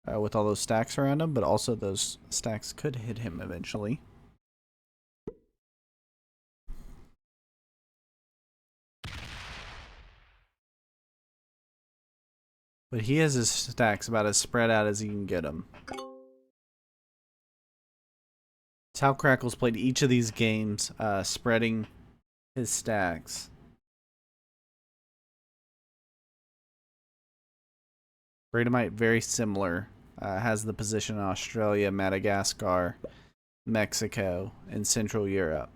with all those stacks around him, but also those stacks could hit him eventually. But he has his stacks about as spread out as he can get them. It's how Crackle's played each of these games, spreading his stacks. Bradomite, very similar. Has the position in Australia, Madagascar, Mexico, and Central Europe.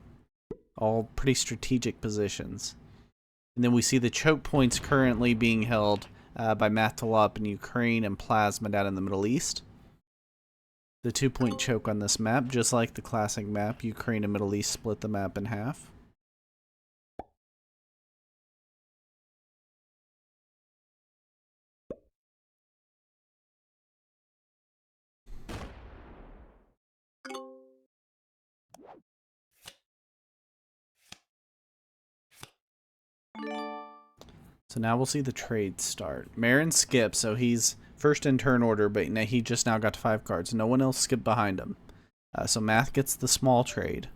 All pretty strategic positions. And then we see the choke points currently being held by Mathtola up in Ukraine and Plasma down in the Middle East. The 2-point choke on this map, just like the classic map, Ukraine and Middle East split the map in half. So now we'll see the trade start. Marin skipped, so he's first in turn order, but he just now got to 5 cards. No one else skipped behind him. So Math gets the small trade.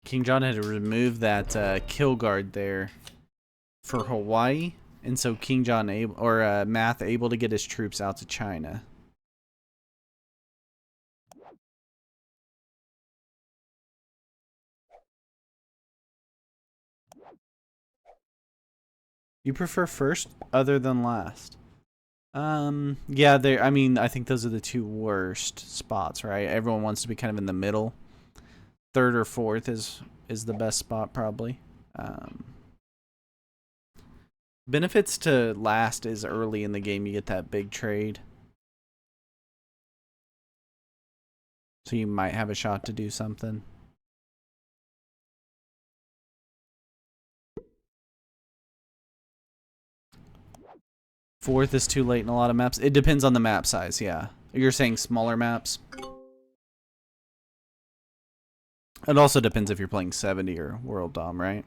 King John had to remove that kill guard there for Hawaii, and so King John Math able to get his troops out to China. You prefer first other than last? Yeah, I mean, I think those are the two worst spots, right? Everyone wants to be kind of in the middle. Third or fourth is the best spot, probably. Benefits to last is early in the game. You get that big trade. So you might have a shot to do something. Fourth is too late in a lot of maps. It depends on the map size, yeah. You're saying smaller maps? It also depends if you're playing 70 or World Dom, right?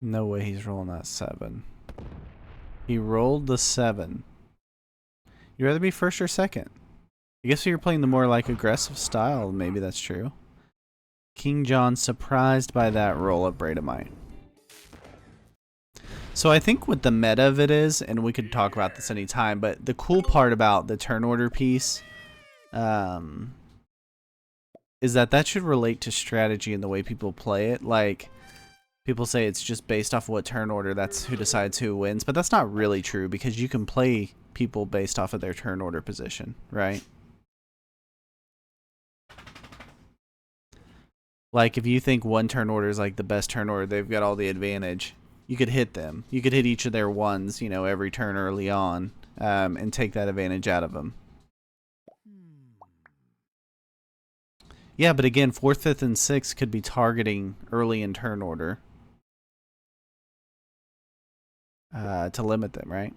No way he's rolling that 7. He rolled the 7. You'd rather be first or second? I guess if you're playing the more like aggressive style, maybe that's true. King John surprised by that roll of Bradomite. So I think what the meta of it is, and we could talk about this anytime, but the cool part about the turn order piece is that should relate to strategy and the way people play it. Like, People say it's just based off what turn order, that's who decides who wins. But that's not really true because you can play people based off of their turn order position, right? Like, if you think one turn order is like the best turn order, they've got all the advantage, you could hit them. You could hit each of their ones, you know, every turn early on, and take that advantage out of them. Yeah, but again, 4th, 5th, and 6th could be targeting early in turn order to limit them, right?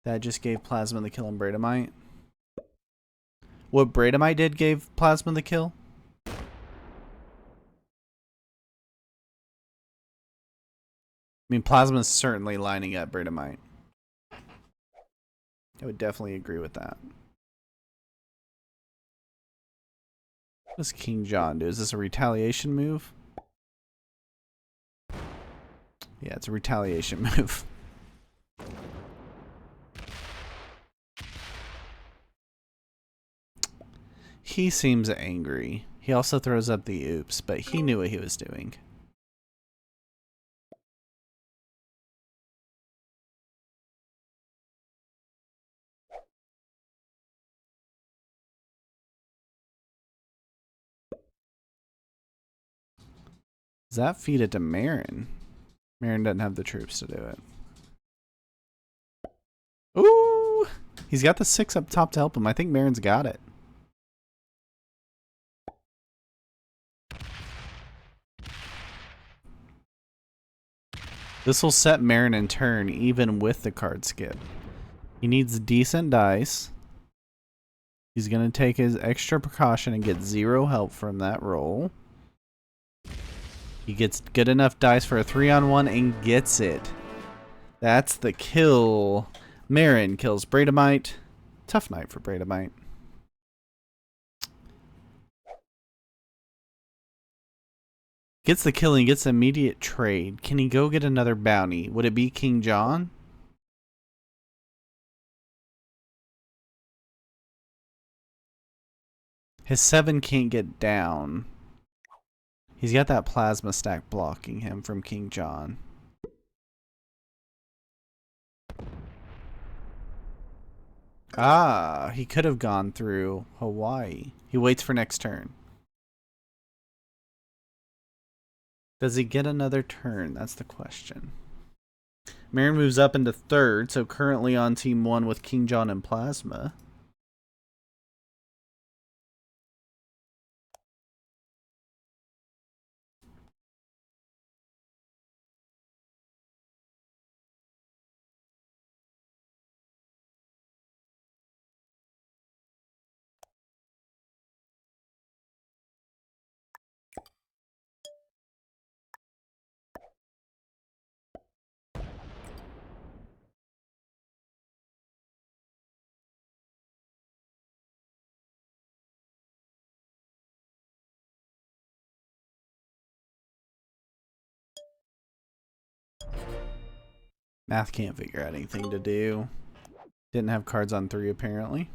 That just gave Plasma the kill on Bradamite. What Bradamite did gave Plasma the kill? I mean, Plasma's certainly lining up Bradamite. I would definitely agree with that. What does King John do? Is this a retaliation move? Yeah, it's a retaliation move. He seems angry. He also throws up the oops, but he knew what he was doing. Does that feed it to Marin? Marin doesn't have the troops to do it. Ooh! He's got the 6 up top to help him. I think Marin's got it. This will set Marin in turn even with the card skip. He needs decent dice. He's going to take his extra precaution and get 0 help from that roll. He gets good enough dice for a 3-on-1 and gets it. That's the kill. Marin kills Bradamite. Tough night for Bradamite. Gets the kill and gets immediate trade. Can he go get another bounty? Would it be King John? His 7 can't get down. He's got that plasma stack blocking him from King John. Ah, he could have gone through Hawaii. He waits for next turn. Does he get another turn? That's the question. Marin moves up into 3rd, so currently on team 1 with King John and Plasma. Math can't figure out anything to do. Didn't have cards on 3 apparently.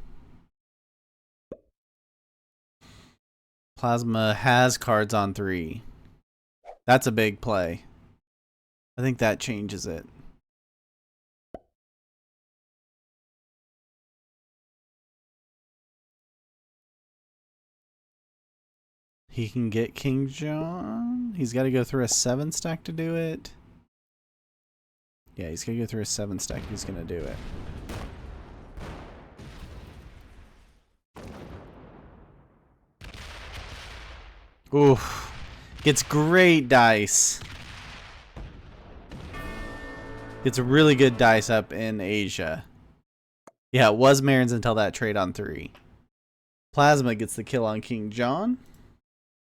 Plasma has cards on 3. That's a big play. I think that changes it. He can get King John. He's got to go through a 7 stack to do it. Yeah, he's going to go through a 7 stack. He's going to do it. Oof. Gets great dice. Gets really good dice up in Asia. Yeah, it was Marin's until that trade on 3. Plasma gets the kill on King John.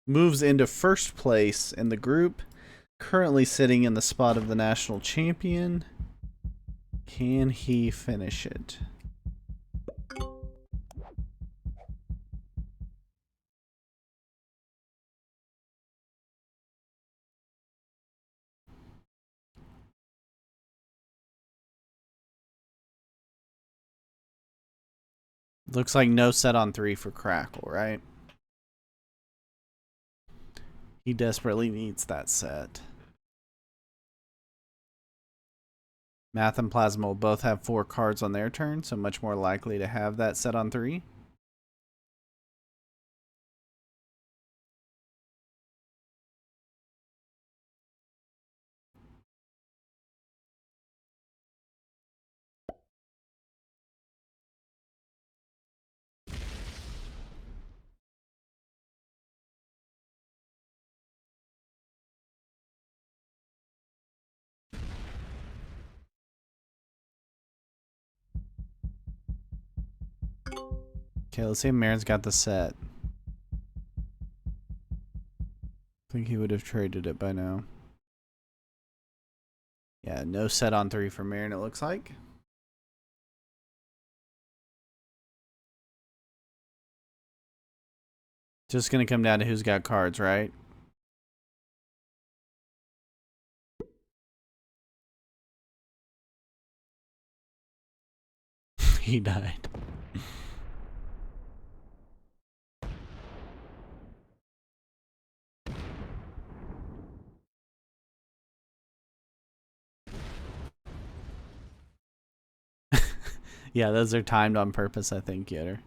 Moves into 1st place in the group. Currently sitting in the spot of the national champion. Can he finish it? Looks like no set on 3 for Crackle, right? He desperately needs that set. Math and Plasma will both have 4 cards on their turn, so much more likely to have that set on 3. Okay, let's see if Marin's got the set. I think he would have traded it by now. Yeah, no set on 3 for Marin, it looks like. Just gonna come down to who's got cards, right? He died. Yeah, those are timed on purpose, I think, Yoder.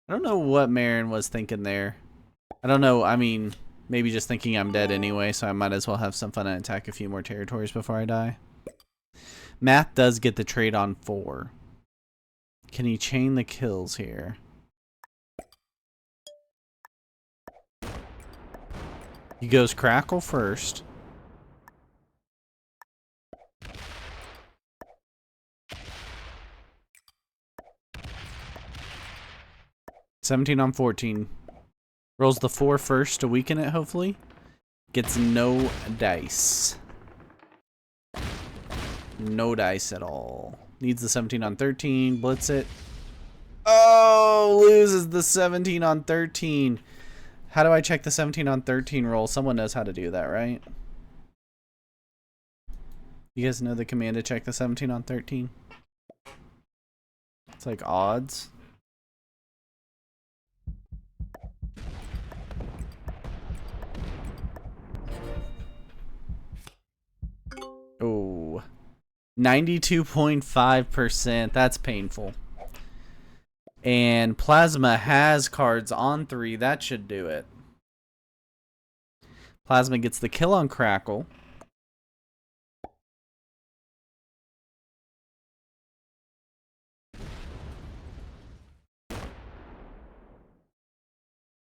I don't know what Marin was thinking there. I don't know, I mean, maybe just thinking I'm dead anyway, so I might as well have some fun and attack a few more territories before I die. Math does get the trade on 4. Can he chain the kills here? He goes Crackle first. $17 on 14. Rolls the 4 first to weaken it, hopefully. Gets no dice. No dice at all. Needs the 17 on 13. Blitz it. Oh, loses the 17 on 13. How do I check the 17 on 13 roll? Someone knows how to do that, right? You guys know the command to check the 17 on 13? It's like odds. Oh, 92.5%. That's painful. And Plasma has cards on 3. That should do it. Plasma gets the kill on Crackle.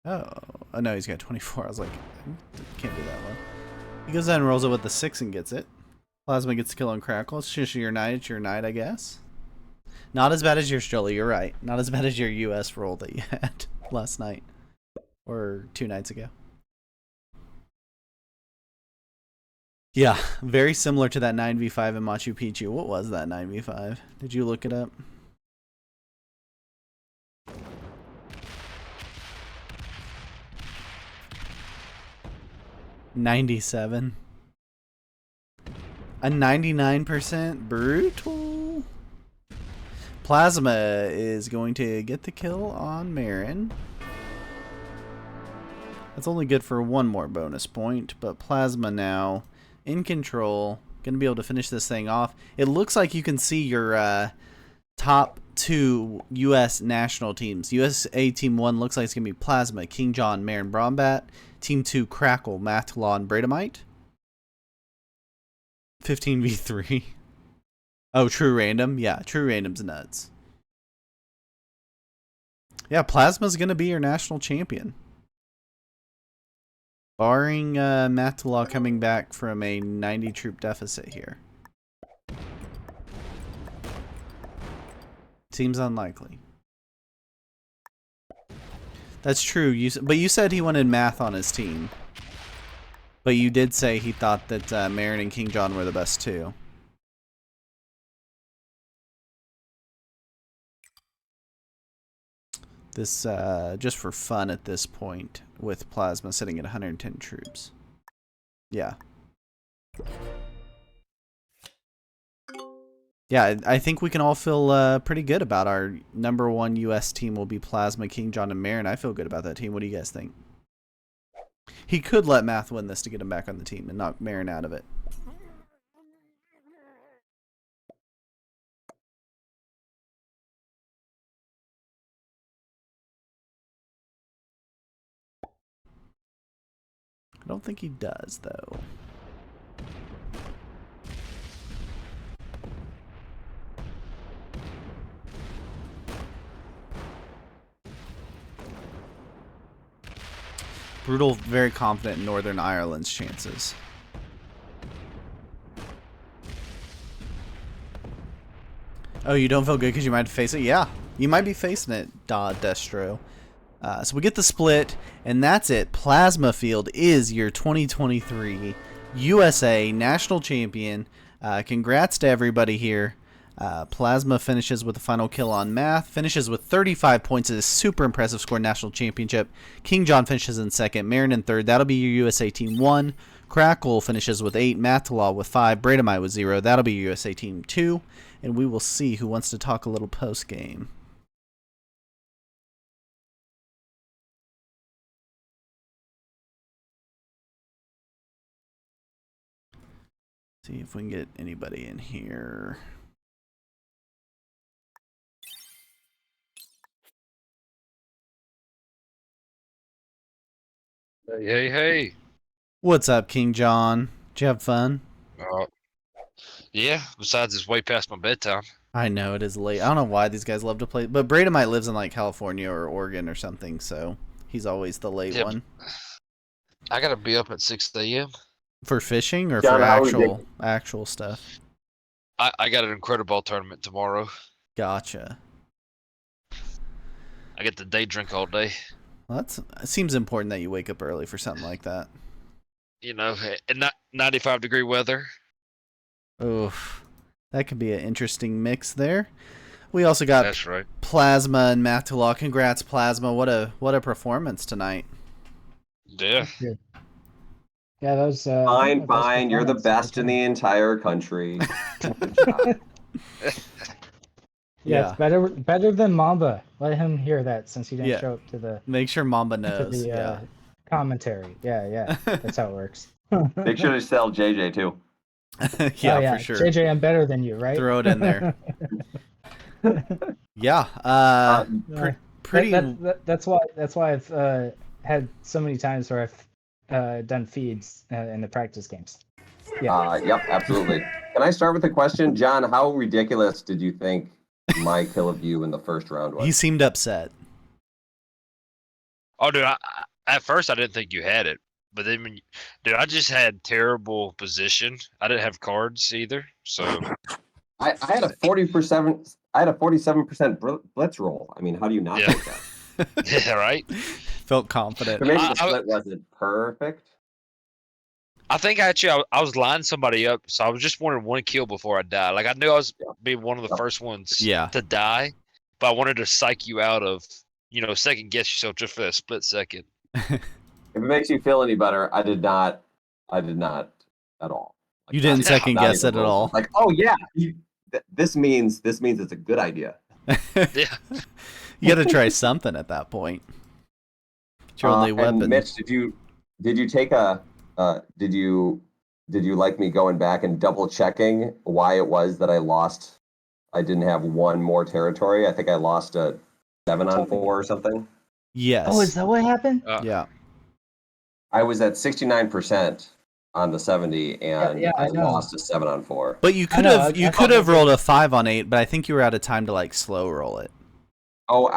Oh no, he's got 24. I was like, can't do that one. He goes down and rolls it with the 6 and gets it. Plasma gets the kill on Crackle. It's just your night. It's your night, I guess. Not as bad as your Strolly, you're right. Not as bad as your US roll that you had last night. Or 2 nights ago. Yeah, very similar to that 9v5 in Machu Picchu. What was that 9v5? Did you look it up? $97. A 99%? Brutal. Plasma is going to get the kill on Marin. That's only good for 1 more bonus point, but Plasma now in control. Gonna be able to finish this thing off. It looks like you can see your top 2 U.S. national teams. USA Team 1 looks like it's gonna be Plasma, King John, Marin, Brombat. Team 2, Crackle, Mathlon, Bradamite. 15v3. Oh, true random? Yeah, true random's nuts. Yeah, Plasma's gonna be your national champion. Barring Matlaw coming back from a 90 troop deficit here. Seems unlikely. That's true, but you said he wanted Math on his team. But you did say he thought that Marin and King John were the best too. This, just for fun at this point, with Plasma sitting at 110 troops. Yeah. Yeah, I think we can all feel pretty good about our #1 US team will be Plasma, King John, and Marin. I feel good about that team. What do you guys think? He could let Math win this to get him back on the team and knock Marin out of it. I don't think he does, though. Brutal, very confident in Northern Ireland's chances. Oh, you don't feel good because you might face it? Yeah, you might be facing it, Destro. So we get the split, and that's it. Plasma Field is your 2023 USA National Champion. Congrats to everybody here. Plasma finishes with the final kill on Math. Finishes with 35 points. It is super impressive score national championship. King John finishes in second. Marin in third. That'll be your USA Team 1. Crackle finishes with 8. Matalaw with 5. Bradamite with 0. That'll be your USA Team 2. And we will see who wants to talk a little post-game. See if we can get anybody in here. Hey. What's up, King John? Did you have fun? Yeah, besides it's way past my bedtime. I know, it is late. I don't know why these guys love to play. But Bradamite lives in, like, California or Oregon or something, so he's always the late one. I gotta be up at 6 a.m. For fishing or John, for actual stuff? I got an Incredible tournament tomorrow. Gotcha. I get the day drink all day. Well, it seems important that you wake up early for something like that. You know, and not 95-degree weather. Oof. That could be an interesting mix there. We also got That's right. Plasma and Matalaw. Congrats, Plasma. What a performance tonight. Yeah. Yeah, that was Fine. You're the best in the entire country. Yeah, it's better than Mamba. Let him hear that since he didn't show up to the Make sure Mamba knows. commentary. Yeah, that's how it works. Make sure to tell JJ too. Yeah, for sure. JJ, I'm better than you, right? Throw it in there. Yeah. Pretty. That's why I've had so many times where I've done feeds in the practice games. Yeah. Yep, absolutely. Can I start with a question, John? How ridiculous did you think my kill of you in the first round was? He seemed upset. Oh, dude, at first I didn't think you had it. But then, I just had terrible position. I didn't have cards either, so I had a 40%. I had a 47% blitz roll. I mean, how do you not take that? yeah, right. Felt confident. But maybe the split wasn't perfect. I think actually I was lining somebody up, so I was just wanting one kill before I died. Like I knew I was being one of the first ones to die, but I wanted to psych you out of, second guess yourself just for that split second. If it makes you feel any better, I did not at all. Like, you didn't second guess it at all. Like, oh yeah, this means it's a good idea. Yeah, you got to try something at that point. It's your only weapon. And Mitch, did you take a did you like me going back and double checking why it was that I lost? I didn't have one more territory. I think I lost a 7-on-4 or something. Yes. Oh, is that what happened? Yeah. I was at 69% on the 70, and I lost a 7-on-4. But you could have rolled a 5-on-8, but I think you were out of time to like slow roll it. Oh,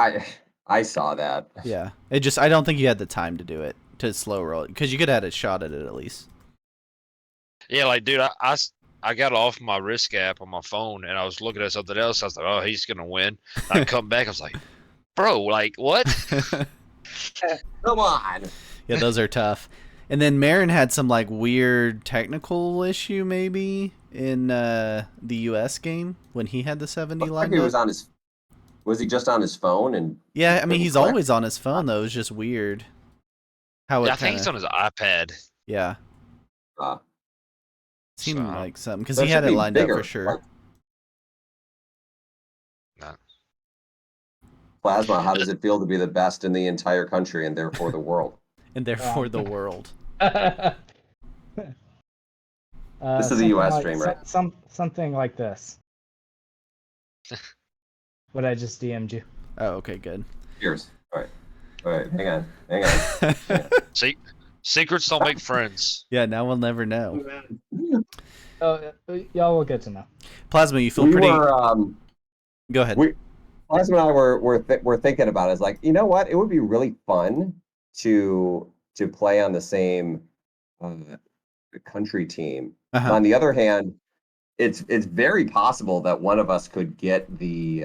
I saw that. Yeah. I don't think you had the time to do it, to slow roll it, because you could have had a shot at it at least. Yeah, like dude, I got off my risk app on my phone and I was looking at something else. I was like, oh, he's gonna win. I come back, I was like, bro, like what? Come on. Yeah, those are tough. And then Marin had some like weird technical issue maybe in the US game when he had the 70 lined up. Was he just on his phone? And yeah, I mean he's always on his phone though. It's just weird. I think he's on his iPad. Yeah. Seemed like something because That he had should it be lined bigger. up for sure. No. Plasma, how does it feel to be the best in the entire country and therefore the world? and therefore the world. This is a US stream, right? Something like this. What I just DM'd you. Oh, okay, good. Cheers. All right, hang on. Secrets don't make friends. Yeah, now we'll never know. Oh, y'all will get to know. Plasma, you feel We pretty. were, Go ahead. Plasma and I were thinking about it. It's like, you know what? It would be really fun to play on the same country team. Uh-huh. On the other hand, it's very possible that one of us could get the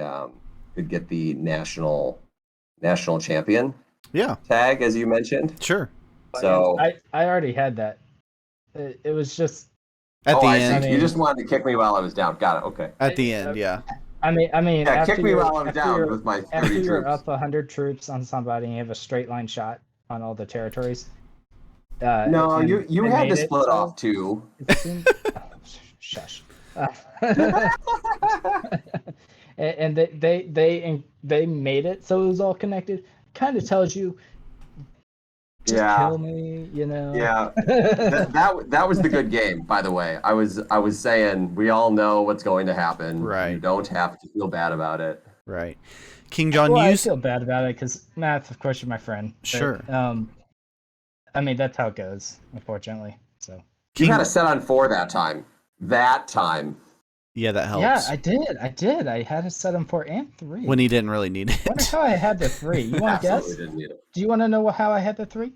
national champion Yeah, tag, as you mentioned. sure. So I already had that. It was just. At the I end. see. You just wanted to kick me while I was down. Got it. Okay. At the end, yeah. I mean. Yeah, after kick me you're- while I'm after down you're- with my After 30 you're troops. up 100 troops on somebody and you have a straight line shot on all the territories. No, and you they had to made it split so off too. it seemed- oh, shush. And they made it so it was all connected. Kind of tells you, just Yeah. kill me, you know. Yeah. That was the good game, by the way. I was saying we all know what's going to happen. Right. You don't have to feel bad about it. Right. King John, Well, I you. feel bad about it because Matt, of course, you're my friend. But, Sure. I mean that's how it goes, unfortunately. So. You had a set on 4 that time. Yeah, that helps. Yeah, I did. I had a set him 4 and 3. When he didn't really need I wonder it. how I had the 3. You want to Absolutely guess? didn't need it. Do you want to know how I had the 3?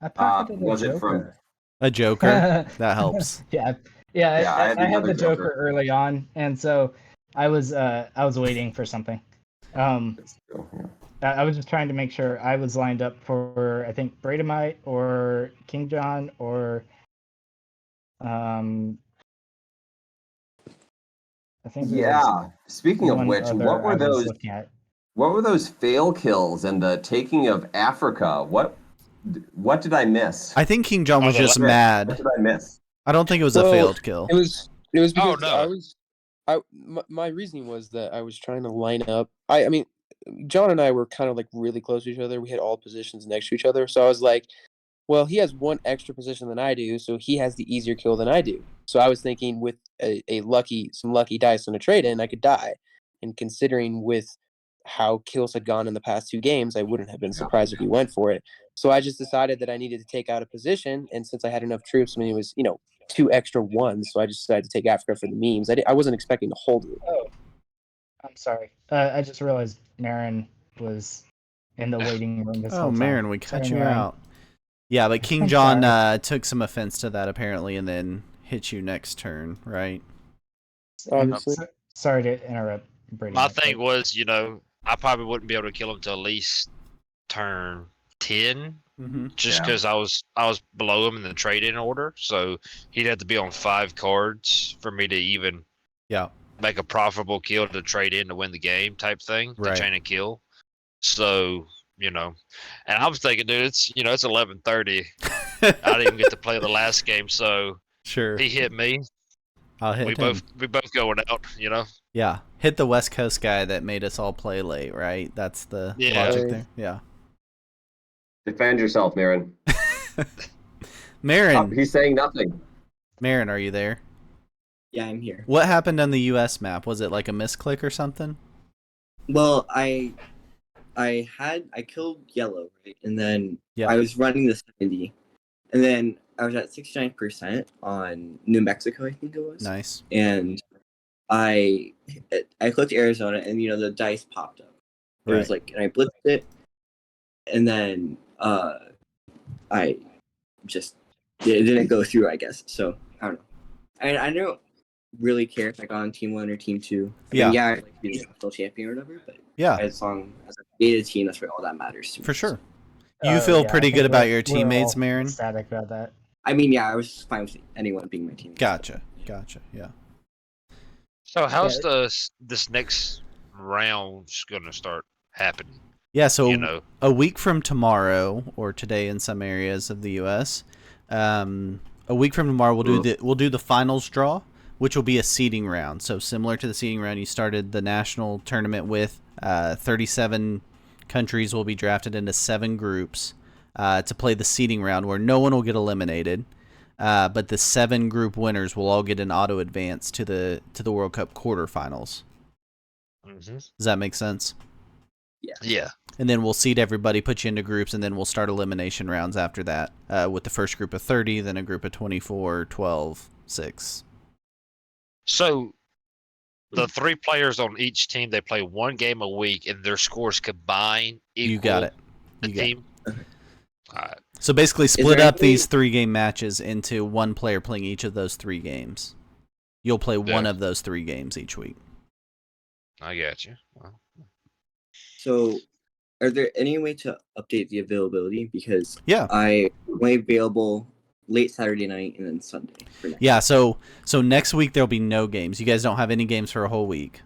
I pocketed was a it from- Joker. A Joker. That helps. Yeah, Yeah, I had another the Joker Joker. early on, and so I was waiting for something. I was just trying to make sure I was lined up for I think Bradamite or King John or I think there was Yeah. Speaking of one which, other what I were was those? looking at. What were those fail kills and the taking of Africa? What did I miss? I think King John was the just What mad. did I miss? I don't think it was a Well, failed kill. It was because no. my reasoning was that I was trying to line up. I mean, John and I were kind of like really close to each other. We had all positions next to each other, so I was like, well, he has one extra position than I do, so he has the easier kill than I do. So I was thinking with some lucky dice on a trade-in, I could die. And considering with how kills had gone in the past 2 games, I wouldn't have been surprised if he went for it. So I just decided that I needed to take out a position, and since I had enough troops, I mean, it was 2 extra ones, so I just decided to take Africa for the memes. I wasn't expecting to hold it. Oh, I'm sorry. I just realized Marin was in the waiting room this Oh, whole time. Marin, we cut Sorry, you Marin. out. Yeah, but King I'm John sorry. took some offense to that apparently, and then hit you next turn, right? Obviously. Sorry to interrupt, Brady. My thing was, I probably wouldn't be able to kill him till at least turn 10, Mm-hmm. just Yeah. because I was below him in the trade-in order. So he'd have to be on 5 cards for me to even make a profitable kill to trade in to win the game type thing, Right. to chain a kill. So, and I was thinking, dude, it's 11:30. I didn't even get to play the last game, so Sure. he hit me. I'll hit We him. both going out, Yeah, hit the West Coast guy that made us all play late, right? That's the Yeah. logic there. Yeah. Defend yourself, Marin. Marin, He's saying nothing. Marin, are you there? Yeah, I'm here. What happened on the U.S. map? Was it like a misclick or something? Well, I killed yellow, right? And then Yeah. I was running the 70. And then I was at 69% on New Mexico, I think it was. Nice. And I clicked Arizona and the dice popped up. It was like, and I blitzed it. And then I just it didn't go through, I guess. So I don't know. I don't really care if I got on team 1 or team 2. I mean, Yeah. I'd like to be the national champion or whatever, but Yeah, as long as I made a team, that's really all that matters to me. for sure. Oh, You feel yeah, pretty I good think about we're- your we're teammates, all Marin? ecstatic about that. I mean, yeah, I was fine with anyone being my team. Gotcha. Yeah. So how's this next round's gonna start happening? Yeah, so a week from tomorrow, or today in some areas of the U.S., a week from tomorrow we'll do the finals draw, which will be a seeding round. So similar to the seeding round you started the national tournament with, 37 countries will be drafted into 7 groups. to play the seeding round where no one will get eliminated. But the 7 group winners will all get an auto advance to the World Cup quarterfinals. Mm-hmm. Does that make sense? Yeah. And then we'll seed everybody, put you into groups, and then we'll start elimination rounds after that with the first group of 30, then a group of 24, 12, 6. So the 3 players on each team, they play 1 game a week, and their scores combine equal. You got it. The You got team. All right. So basically split there up any- these 3-game matches into one player playing each of those 3 games. You'll play one of those 3 games each week. I got you. Well, So, are there any way to update the availability? Because Yeah. I am available late Saturday night and then Sunday. For next Yeah, so next week there'll be no games. You guys don't have any games for a whole week.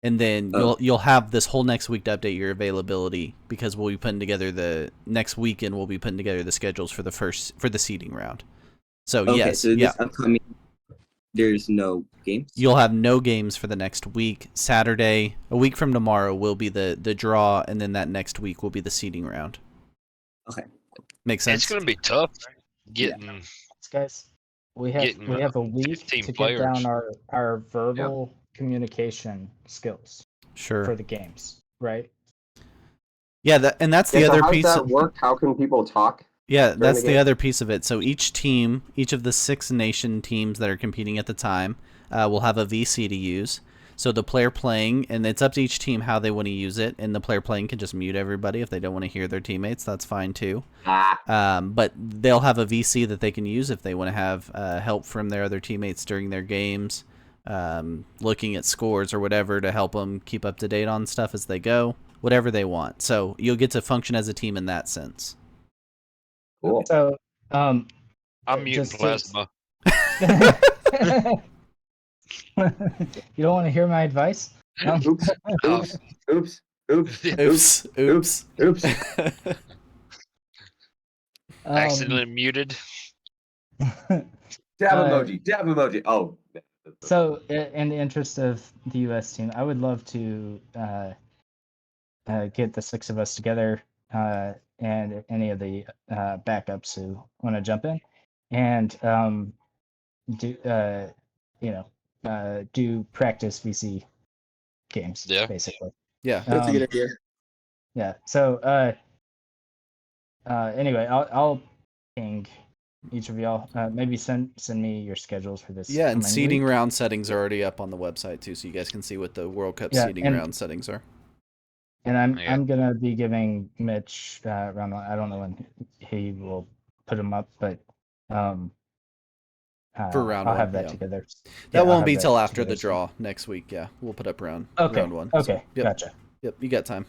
And then you'll have this whole next week to update your availability because we'll be putting together the next weekend. We'll be putting together the schedules for the seeding round. So Okay, yes, so this upcoming, there's no games? you'll have no games for the next week. Saturday, a week from tomorrow, will be the draw, and then that next week will be the seeding round. Okay. Makes sense. it's going to be tough getting. Guys, we have a week 15 to players. get down our verbal communication skills Sure. for the games, right? Yeah, and that's the Yeah, so other how's piece. that work? How can people talk? Yeah, during that's the the game? other piece of it. So each team, each of the 6 nation teams that are competing at the time, will have a VC to use. So the player playing, and it's up to each team how they want to use it, and the player playing can just mute everybody if they don't want to hear their teammates. That's fine too. But they'll have a VC that they can use if they want to have help from their other teammates during their games, looking at scores or whatever to help them keep up to date on stuff as they go, whatever they want. So you'll get to function as a team in that sense. Cool. So, I'm muting just to- Plasma. you don't want to hear my advice? Oops. Oops. Oops. Oops. Oops. Oops. Oops. Accidentally muted. Dab emoji. Dab emoji. Oh. So, in the interest of the U.S. team, I would love to get the 6 of us together and any of the backups who want to jump in and do do practice VC games, Yeah. basically. Yeah. That's a good idea. Yeah. So anyway, I'll ping each of y'all. Maybe send me your schedules for this. Yeah, and coming seeding week. round settings are already up on the website too, so you guys can see what the World Cup Yeah, seeding and- round settings are. And Yeah. I'm gonna be giving Mitch around. I don't know when he will put them up, but For round I'll one, have that yeah. together. That I'll won't have be that till after the together soon. draw next week. Yeah, we'll put up round Okay. round 1. So, Okay. yep, Gotcha. Yep, you got time.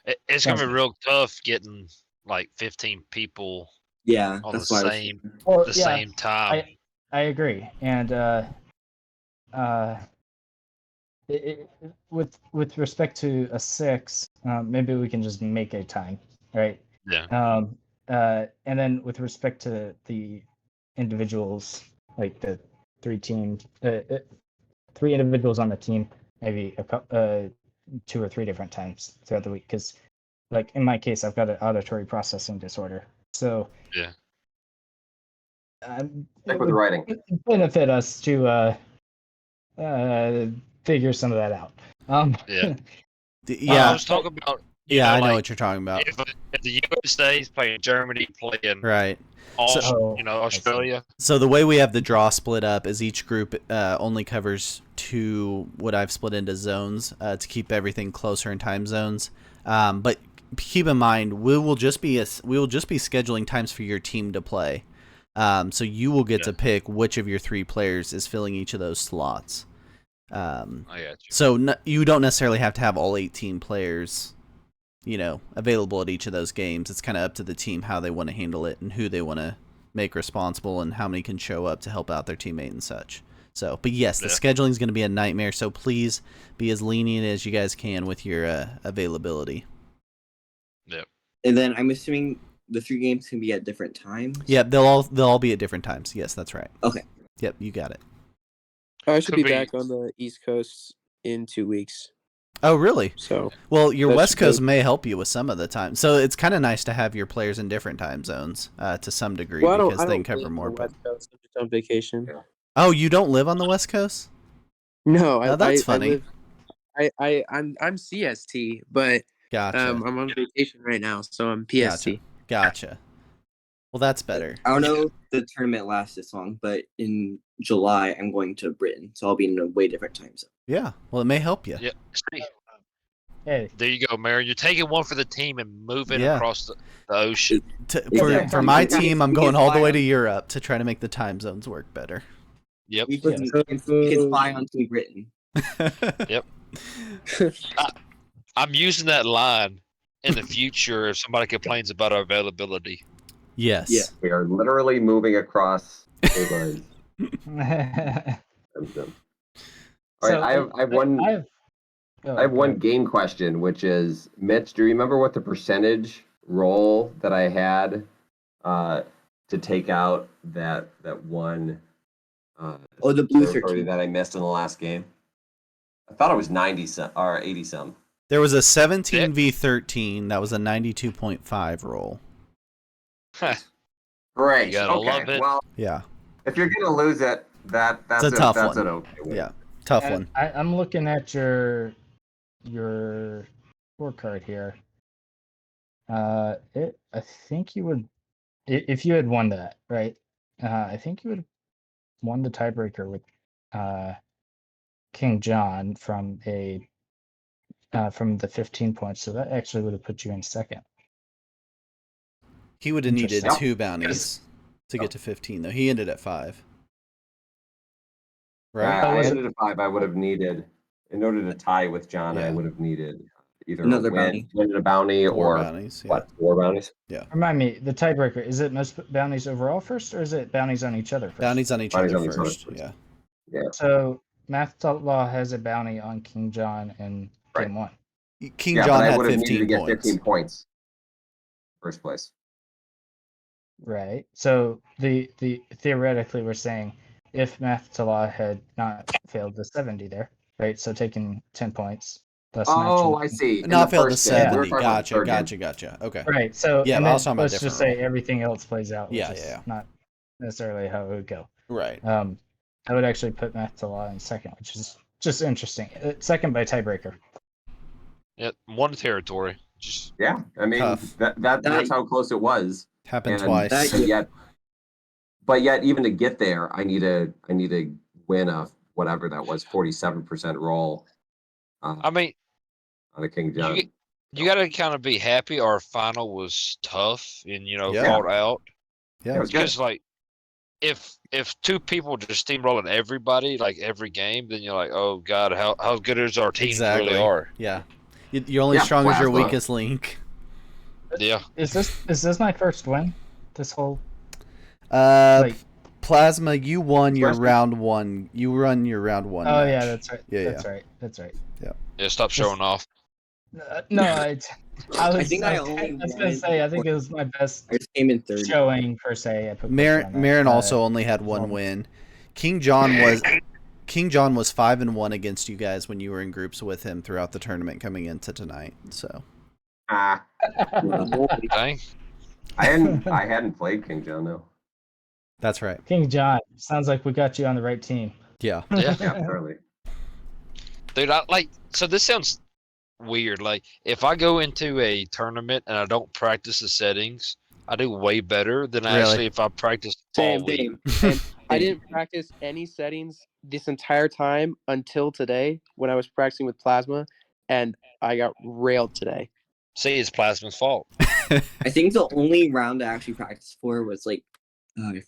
It's going to Sounds be real tough getting like 15 people Yeah, on that's the why I was same Well, the yeah, same time. I agree, and with respect to a 6, maybe we can just make a time, right? Yeah. And then with respect to the individuals, like the 3 teams, 3 individuals on the team, maybe 2 or 3 different times throughout the week. Because, like in my case, I've got an auditory processing disorder, so Yeah. Stick it with the would writing. benefit us to figure some of that out. Yeah. I Yeah, was talking about. I know like, what you're talking about. If the USA is playing Germany, playing Right. Australia. So the way we have the draw split up is each group only covers 2 what I've split into zones to keep everything closer in time zones. But keep in mind we will just be scheduling times for your team to play. So you will get to pick which of your 3 players is filling each of those slots. I got you. So you don't necessarily have to have all 18 players, available at each of those games. It's kind of up to the team how they want to handle it and who they want to make responsible and how many can show up to help out their teammate and such. So, but yes, the scheduling is going to be a nightmare. So please be as lenient as you guys can with your availability. Yep. And then I'm assuming the 3 games can be at different times. Yeah, they'll all be at different times. Yes, that's right. Okay. Yep, you got it. I should Could be be- back on the East Coast in 2 weeks. Oh, really? So Well, your That's West Coast good. may help you with some of the time. So it's kind of nice to have your players in different time zones to some degree well, because I they can don't cover live on more. the But West Coast. I'm just on vacation. oh, you don't live on the West Coast? No, Oh, that's I funny. live. I'm CST, but Gotcha. I'm on vacation right now, so I'm PST. Gotcha. Well, that's better. I don't know if the tournament lasts this long, but in July I'm going to Britain, so I'll be in a way different time zone. Yeah. Well, it may help you. Yeah. See, Hey, there you go, Marion. You're taking one for the team and moving Yeah. across the ocean. Yeah. For my We can- team, I'm we can going all the fly way on- to Europe to try to make the time zones work better. Yep. We can fly on Team Britain. Yep. I'm using that line in the future if somebody complains about our availability. Yes. Yeah. We are literally moving across state lines. All right, I have one. I have one game question, which is, Mitch, do you remember what the percentage roll that I had to take out that one The blue territory 13. that I missed in the last game? I thought it was 90 some or 80 some. There was a 17v13 that was a 92.5 roll. Great. You gotta Okay. love it. Well, Yeah. if you're gonna lose it, that's It's a tough that's one. an okay win. Yeah. Tough one. I'm looking at your scorecard here. I think you would, if you had won that, right? I think you would have won the tiebreaker with King John from the 15 points. So that actually would have put you in second. He would have needed Interesting. 2 bounties to get to 15, though. He ended at 5. Right? I was ended at 5. I would have needed, in order to tie with John, I Yeah. would have needed either Another a bounty. win and a bounty 4 or bounties. Yeah. what? 4 bounties? Remind me, the tiebreaker, is it most bounties overall first, or is it bounties on each other first? Bounties on each Bounties other on each other first. first. Yeah. So Math.Law has a bounty on King John in Right. game 1. King Yeah, John but I had would have needed to 15 get points. 15 points. First place. Right. So the theoretically we're saying if Math.Law had not failed the 70 there, right? So taking 10 points. Thus Oh, matching- I see. In Not failed the first game. We were 70. talking about the Gotcha. third game. Gotcha. Okay. Right. So Yeah, and I then was talking about let's just different say everything else plays out, which Yeah, is yeah. not necessarily how it would go. Right. I would actually put Math.Law in second, which is just interesting. Second by tiebreaker. Yeah, one territory. Just Yeah, I mean Tough. that's how close it was. Happened And twice. but yet, even to get there, I need to win a whatever that was 47% roll. I mean, On a King John. you got to kind of be happy our final was tough and Yeah. fought out. Yeah, it Yeah. was good. Because like, if two people just steamrolling everybody like every game, then you're like, oh god, how good is our teams Exactly. really are? Yeah. You're only Yeah, strong as your plasma. weakest link. Yeah. Is this my first win? This whole Plasma, you won your Question. round 1. You run your round 1. Oh match. yeah, that's right. Yeah, That's right. That's right. Yeah. Stop showing off. No, I was. think I I was, only I was gonna won say I think it was my best I just came in third. showing per se. I put pressure on that. Marin also only had 1 well- win. King John was 5-1 against you guys when you were in groups with him throughout the tournament coming into tonight. So Ah, Dang. I hadn't played King John though. that's right. King John, sounds like we got you on the right team. Yeah. Yeah. Yeah, apparently. Dude, so this sounds weird. Like, if I go into a tournament and I don't practice the settings, I do way better than Really? actually if I practice all week. And I didn't practice any settings this entire time until today when I was practicing with Plasma, and I got railed today. See, it's Plasma's fault. I think the only round I actually practiced for was I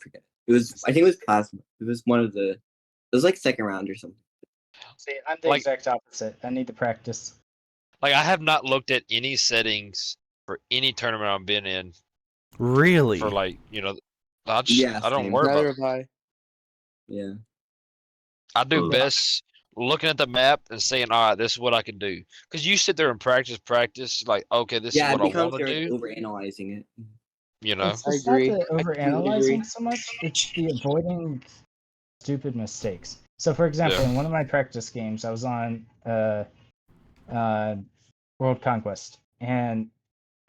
forget. I think it was Plasma. It was one of the. It was like second round or something. See, I'm the Like- exact opposite. I need to practice. Like, I have not looked at any settings for any tournament I've been in Really? for I don't same. worry Neither about it. have I. Yeah. I do best looking at the map and saying, all right, this is what I can do. Because you sit there and practice, like, okay, this Yeah, is it what I becomes want to very do. overanalyzing it. It's I not agree. the I completely overanalyzing agree. so much. It's the avoiding stupid mistakes. So, for example, Yeah. in one of my practice games, I was on World Conquest, and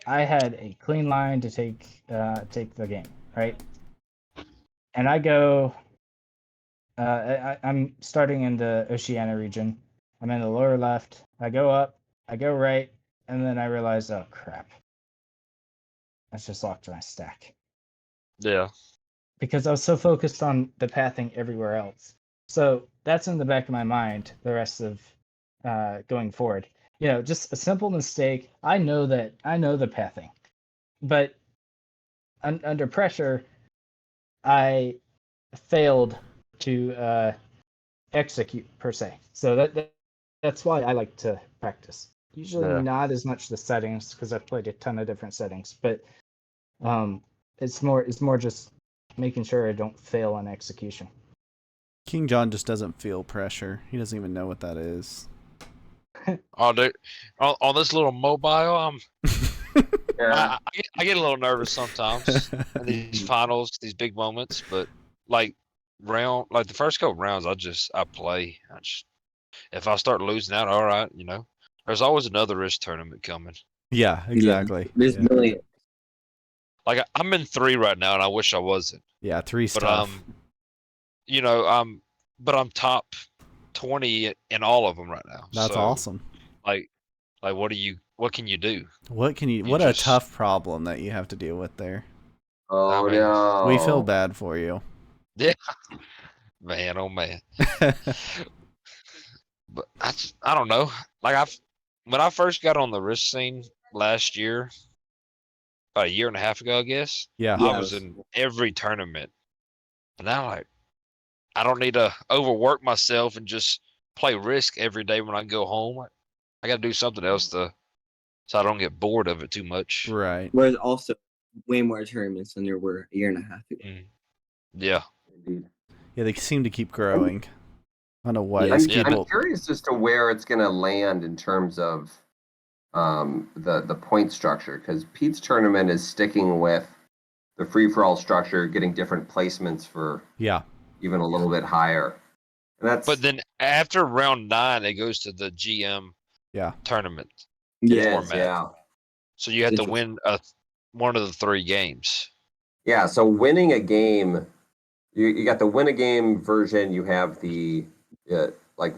I had a clean line to take the game, right? And I go. I'm starting in the Oceania region. I'm in the lower left. I go up. I go right, and then I realize, oh crap! I just locked my stack. Yeah. Because I was so focused on the pathing everywhere else. So that's in the back of my mind the rest of going forward. Just a simple mistake. I know the pathing, but under pressure, I failed to execute per se. So that's why I like to practice. Usually not as much the settings because I've played a ton of different settings, but it's more just making sure I don't fail on execution. King John just doesn't feel pressure. He doesn't even know what that is. Oh, dude, on this little mobile, Yeah. I get a little nervous sometimes in these finals, these big moments. But like the first couple rounds, I play. If I start losing out, all right, there's always another risk tournament coming. Yeah, exactly. There's millions. Like I'm in 3 right now, and I wish I wasn't. Yeah, 3's But tough. I'm top 20 in all of them right now. That's so, awesome. Like what can you do? What a tough problem that you have to deal with there. Oh, I mean, no. We feel bad for you. Yeah. Man, oh man. But I don't know. Like when I first got on the risk scene last year, about a year and a half ago, I guess. Yeah. I was in every tournament. And now I don't need to overwork myself and just play Risk every day when I go home. I got to do something else so I don't get bored of it too much. Right. Whereas also way more tournaments than there were a year and a half ago. Yeah. Indeed. Yeah, they seem to keep growing. I don't know why Yeah. these people. I'm curious as to where it's going to land in terms of the point structure, because Pete's tournament is sticking with the free-for-all structure, getting different placements for even a little bit higher. And But then after round 9, it goes to the GM tournament format. Yeah. So you have to win one of the 3 games. Yeah, so winning a game, you got the win a game version. You have the like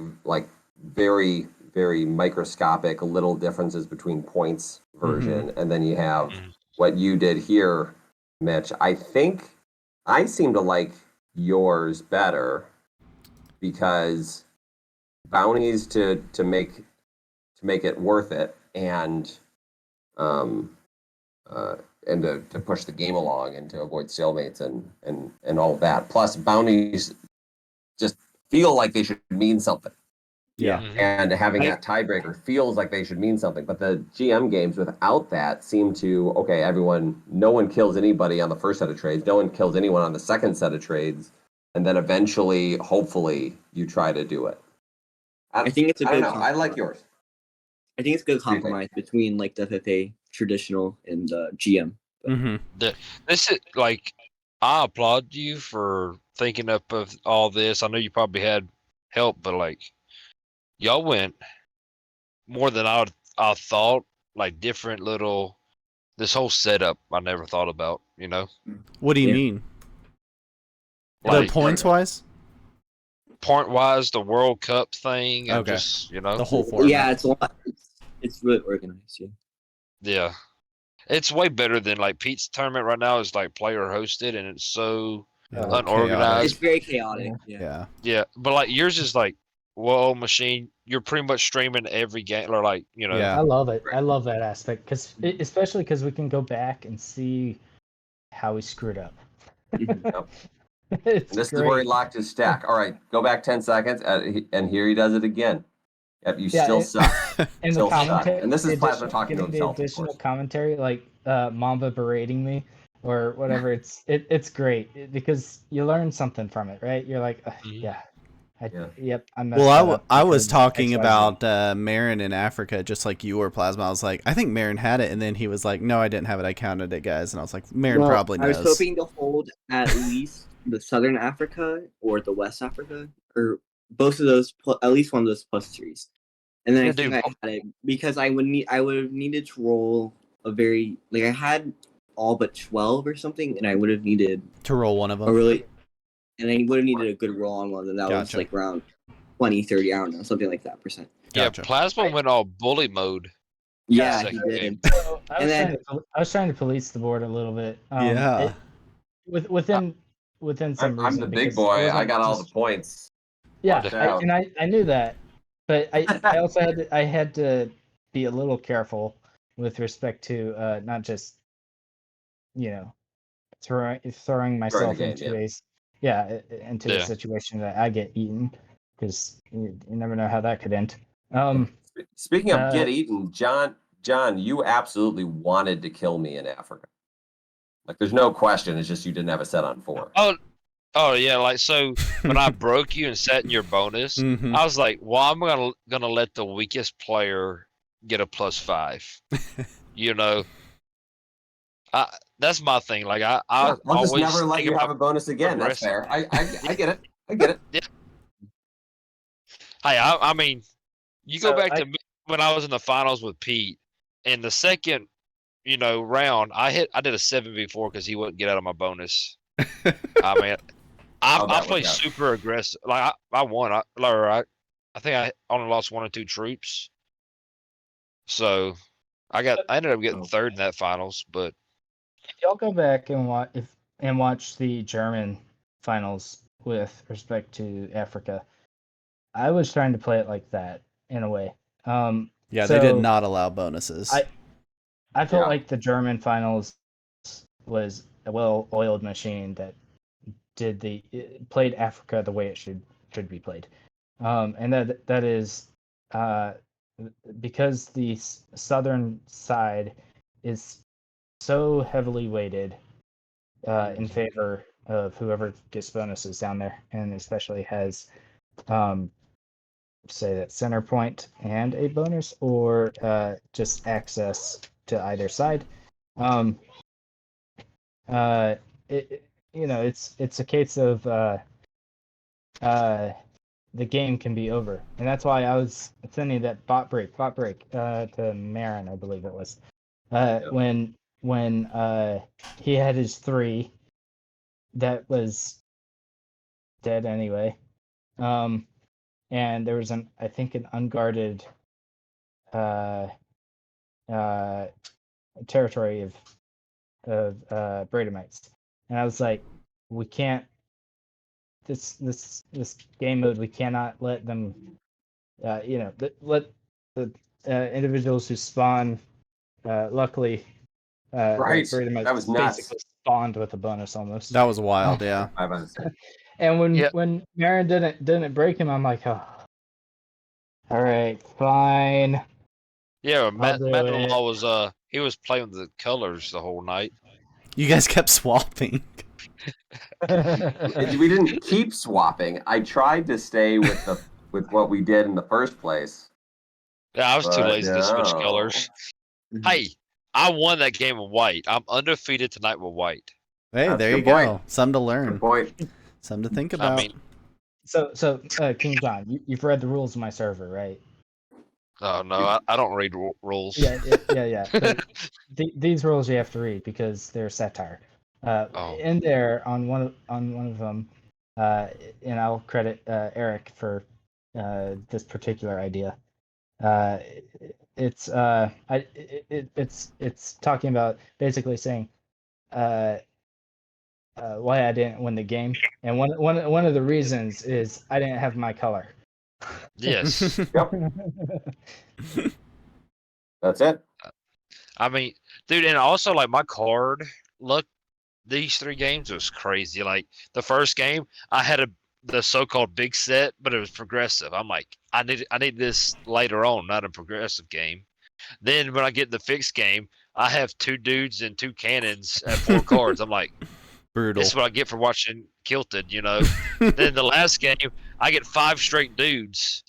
very, very microscopic little differences between points version, and then you have what you did here, Mitch. I think I seem to like yours better because bounties to make it worth it, and to push the game along and to avoid stalemates and all of that. Plus, bounties just feel like they should mean something. Yeah. And having that tiebreaker feels like they should mean something. But the GM games without that seem to, no one kills anybody on the first set of trades. No one kills anyone on the second set of trades. And then eventually, hopefully, you try to do it. I think it's a good I like yours. I think it's a good compromise between like the FFA traditional and GM. This is like, I applaud you for thinking up of all this. I know you probably had help, but like, y'all went more than I thought. Like different this whole setup I never thought about. What do you mean? Like, the points wise? Point wise, the World Cup thing, and just the whole format. Yeah, it's a lot. It's really organized. Yeah, it's way better than like Pete's tournament right now is like player hosted, and it's so unorganized. It's very chaotic. Yeah, but like yours is like, whoa, machine. You're pretty much streaming every game, or like I love it. I love that aspect especially because we can go back and see how we screwed up. This is where he locked his stack. All right, go back 10 seconds, and here he does it again. Yep, you still suck. And still the commentary, suck. And this is Plasma talking to himself. The additional commentary, like Mamba berating me or whatever, it's great because you learn something from it, right? You're like, yep, I messed up. I was talking about Marin in Africa, just like you were, Plasma. I was like, I think Marin had it, and then he was like, no, I didn't have it. I counted it, guys. And I was like, Marin probably knows. I was hoping to hold at least the Southern Africa or the West Africa, or both of those, at least one of those +3s. And then Yeah, I think dude. I had it because I would have needed to roll a very I had all but 12 or something, and I would have needed To roll one of a them. really, and I would have needed a good roll on one of them. That was Gotcha. like around 20, 30, I don't know, something like that percent. Gotcha. Yeah, Plasma went all bully mode. Yeah, Second he game. did. So I And was then- I was trying to police the board a little bit. Yeah. Within some I'm reason. the big because it boy. I wasn't got all the just- points. Yeah, Watch out. I knew that, but I also had to be a little careful with respect to not just throwing myself game, into yeah. into a Yeah. situation that I get eaten, because you never know how that could end. Speaking of Uh, get eaten, John, you absolutely wanted to kill me in Africa. Like, there's no question. It's just you didn't have a set on 4. Oh yeah, like so when I broke you and set in your bonus, Mhm. I was like, well, I'm gonna let the weakest player get a +5. You know, that's my thing. Like I I'll just always never let think you have about a bonus again. That's progressing. fair. I get it. I get it. Hey, I mean, you go So back to me when I was in the finals with Pete. In the second, round, I did a 7v4 because he wouldn't get out of my bonus. I mean, How'd I that played work out? super aggressive. Like I won. I think I only lost 1 or 2 troops. So I ended up getting third in that finals. But If y'all go back and watch the German finals with respect to Africa, I was trying to play it like that in a way. Yeah, they did so not allow bonuses. I felt Yeah. like the German finals was a well-oiled machine that it played Africa the way it should be played, and that is because the southern side is so heavily weighted in favor of whoever gets bonuses down there, and especially has say that center point and a bonus, or just access to either side. It's a case of the game can be over, and that's why I was sending that bot break to Marin, I believe it was, when he had his 3 that was dead anyway, and there was I think an unguarded territory of Bradomites, and I was like, we can't. This game mode, we cannot let them, let the individuals who spawn. Luckily, Right. Bradomites That was nuts. basically spawned with a bonus almost. That was wild, yeah. I was And Yeah. when Marin didn't break him, I'm like, oh, all right, fine. yeah, Matt do Law was he was playing the colors the whole night. You guys kept swapping. we didn't keep swapping. I tried to stay with what we did in the first place. Yeah, I was too But lazy to switch no. colors. Hey, I won that game with white. I'm undefeated tonight with white. Hey, That's there a you good point. go. Something to Good learn. point. Something to think I about. mean, So King John, you've read the rules of my server, right? oh no, I don't read rules. Yeah. But these rules you have to read because they're satire. Oh. In there on one of them, and I'll credit Eric for this particular idea. It's talking about basically saying why I didn't win the game, and one of the reasons is I didn't have my color. Yes. That's it. I mean, dude, and also like my card luck these 3 games was crazy. Like the first game, I had the so-called big set, but it was progressive. I'm like, I need this later on, not a progressive game. Then when I get the fixed game, I have 2 dudes and 2 cannons at 4 cards. I'm like, Brutal. this is what I get for watching Kilted, Then the last game, I get 5 straight dudes.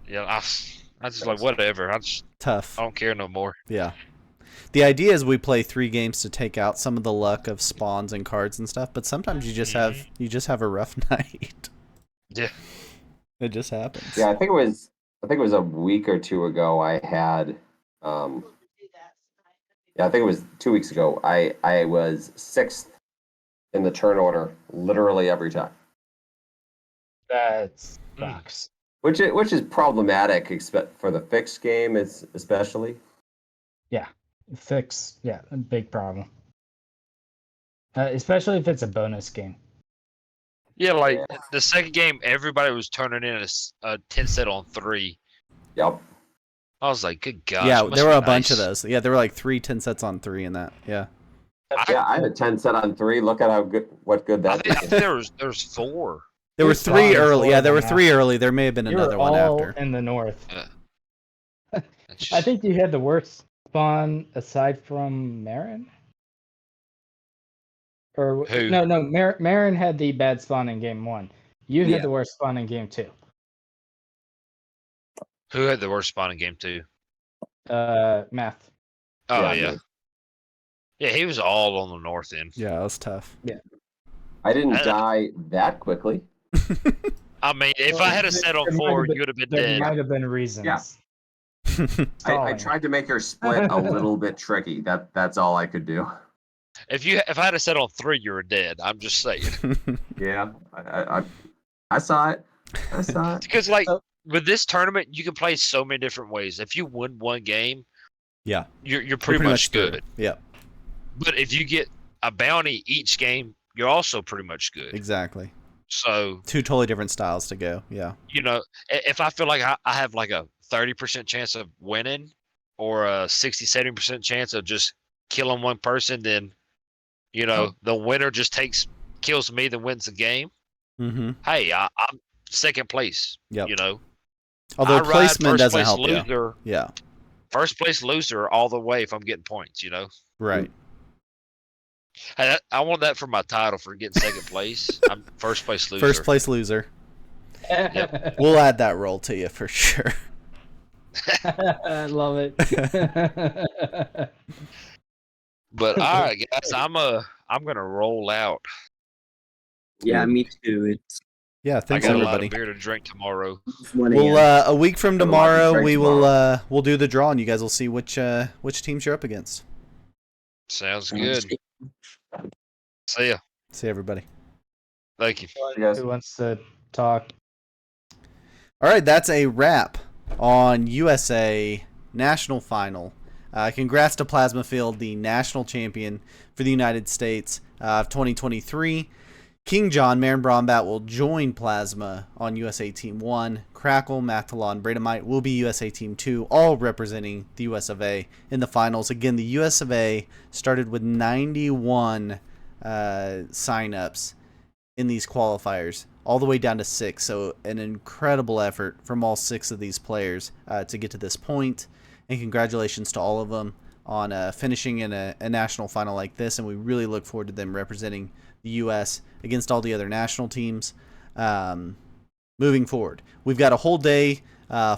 Yeah, I just like whatever. I Tough. don't care no more. Yeah. The idea is we play 3 games to take out some of the luck of spawns and cards and stuff, but sometimes you just have a rough night. Yeah. It just happens. Yeah, I think it was I think it was a week or two ago. I had, yeah, I think it was 2 weeks ago. I was 6th in the turn order literally every time, That sucks. which is problematic, except for the fixed game, is especially. Fix, yeah, a big problem. Especially if it's a bonus game. Yeah, like Yeah. the second game, everybody was turning in a 10 set on 3. Yep. I was like, good gosh. Yeah, must there were be a bunch of nice. those. Yeah, there were like 10 sets on 3 in that. Yeah. Yeah, I had a 10 set on 3. Look at what good I that think did. there's 4. There were There's 3 probably early. 4 Yeah, of there were them 3 early. There may have been You were another one all after. in the north. That's I just- think you had the worst spawn aside from Marin. Or Who? no, Marin had the bad spawn in game 1. You Yeah. had the worst spawn in game 2. Who had the worst spawn in game 2? Math. Oh Yeah, yeah. me. Yeah, he was all on the north end. Yeah, that was tough. I didn't I- die that quickly. I mean, if I had a set on There might 4, have been- you would have been There dead. might have been reasons. Yeah. I Stalling. tried to make her split a little bit tricky. That's all I could do. If I had a set on 3, you were dead. I'm just saying. Yeah, I saw it. I saw it. Because like So- with this tournament, you can play so many different ways. If you win one game, Yeah. you're pretty much through. good. Yeah, But if you get a bounty each game, you're also pretty much good. exactly. So, 2 totally different styles to go. Yeah. you know, if I feel like I have like a 30% chance of winning or a 60-70% chance of just killing one person, then, you know, the winner just kills me, then wins the game. Mm-hmm. Hey, I'm second place. Yep. You know, Although I ride placement first doesn't place help you. loser, Yeah. first place loser all the way if I'm getting points. You know, Right. I want that for my title for getting second place. I'm first place loser. First place loser. We'll add that role to you for sure. I love it. But all right, guys, I'm gonna roll out. Yeah, me too. It's Yeah, thanks I got everybody. a lot of beer to drink tomorrow. 1 We'll a.m. a week from Got a lot to tomorrow drink we tomorrow. will do the draw and you guys will see which teams you're up against. Sounds good. See ya. See everybody. Thank you. You guys. Who wants to talk? All right, that's a wrap on USA National Final. Congrats to Plasma Field, the national champion for the United States of 2023. King John, Marin Brombat will join Plasma on USA Team 1. Crackle, Mathalon, Bradamite will be USA Team 2, all representing the US of A in the finals. Again, the US of A started with 91 signups in these qualifiers, all the way down to 6. So an incredible effort from all 6 of these players to get to this point. And congratulations to all of them on finishing in a national final like this. And we really look forward to them representing the U.S. against all the other national teams moving forward. We've got a whole day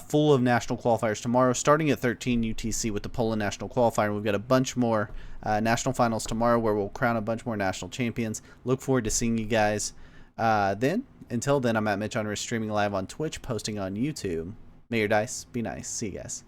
full of national qualifiers tomorrow, starting at 13 UTC with the Poland National Qualifier. We've got a bunch more national finals tomorrow where we'll crown a bunch more national champions. Look forward to seeing you guys then. Until then, I'm at Mitch Unruh, streaming live on Twitch, posting on YouTube. May your dice be nice. See you guys.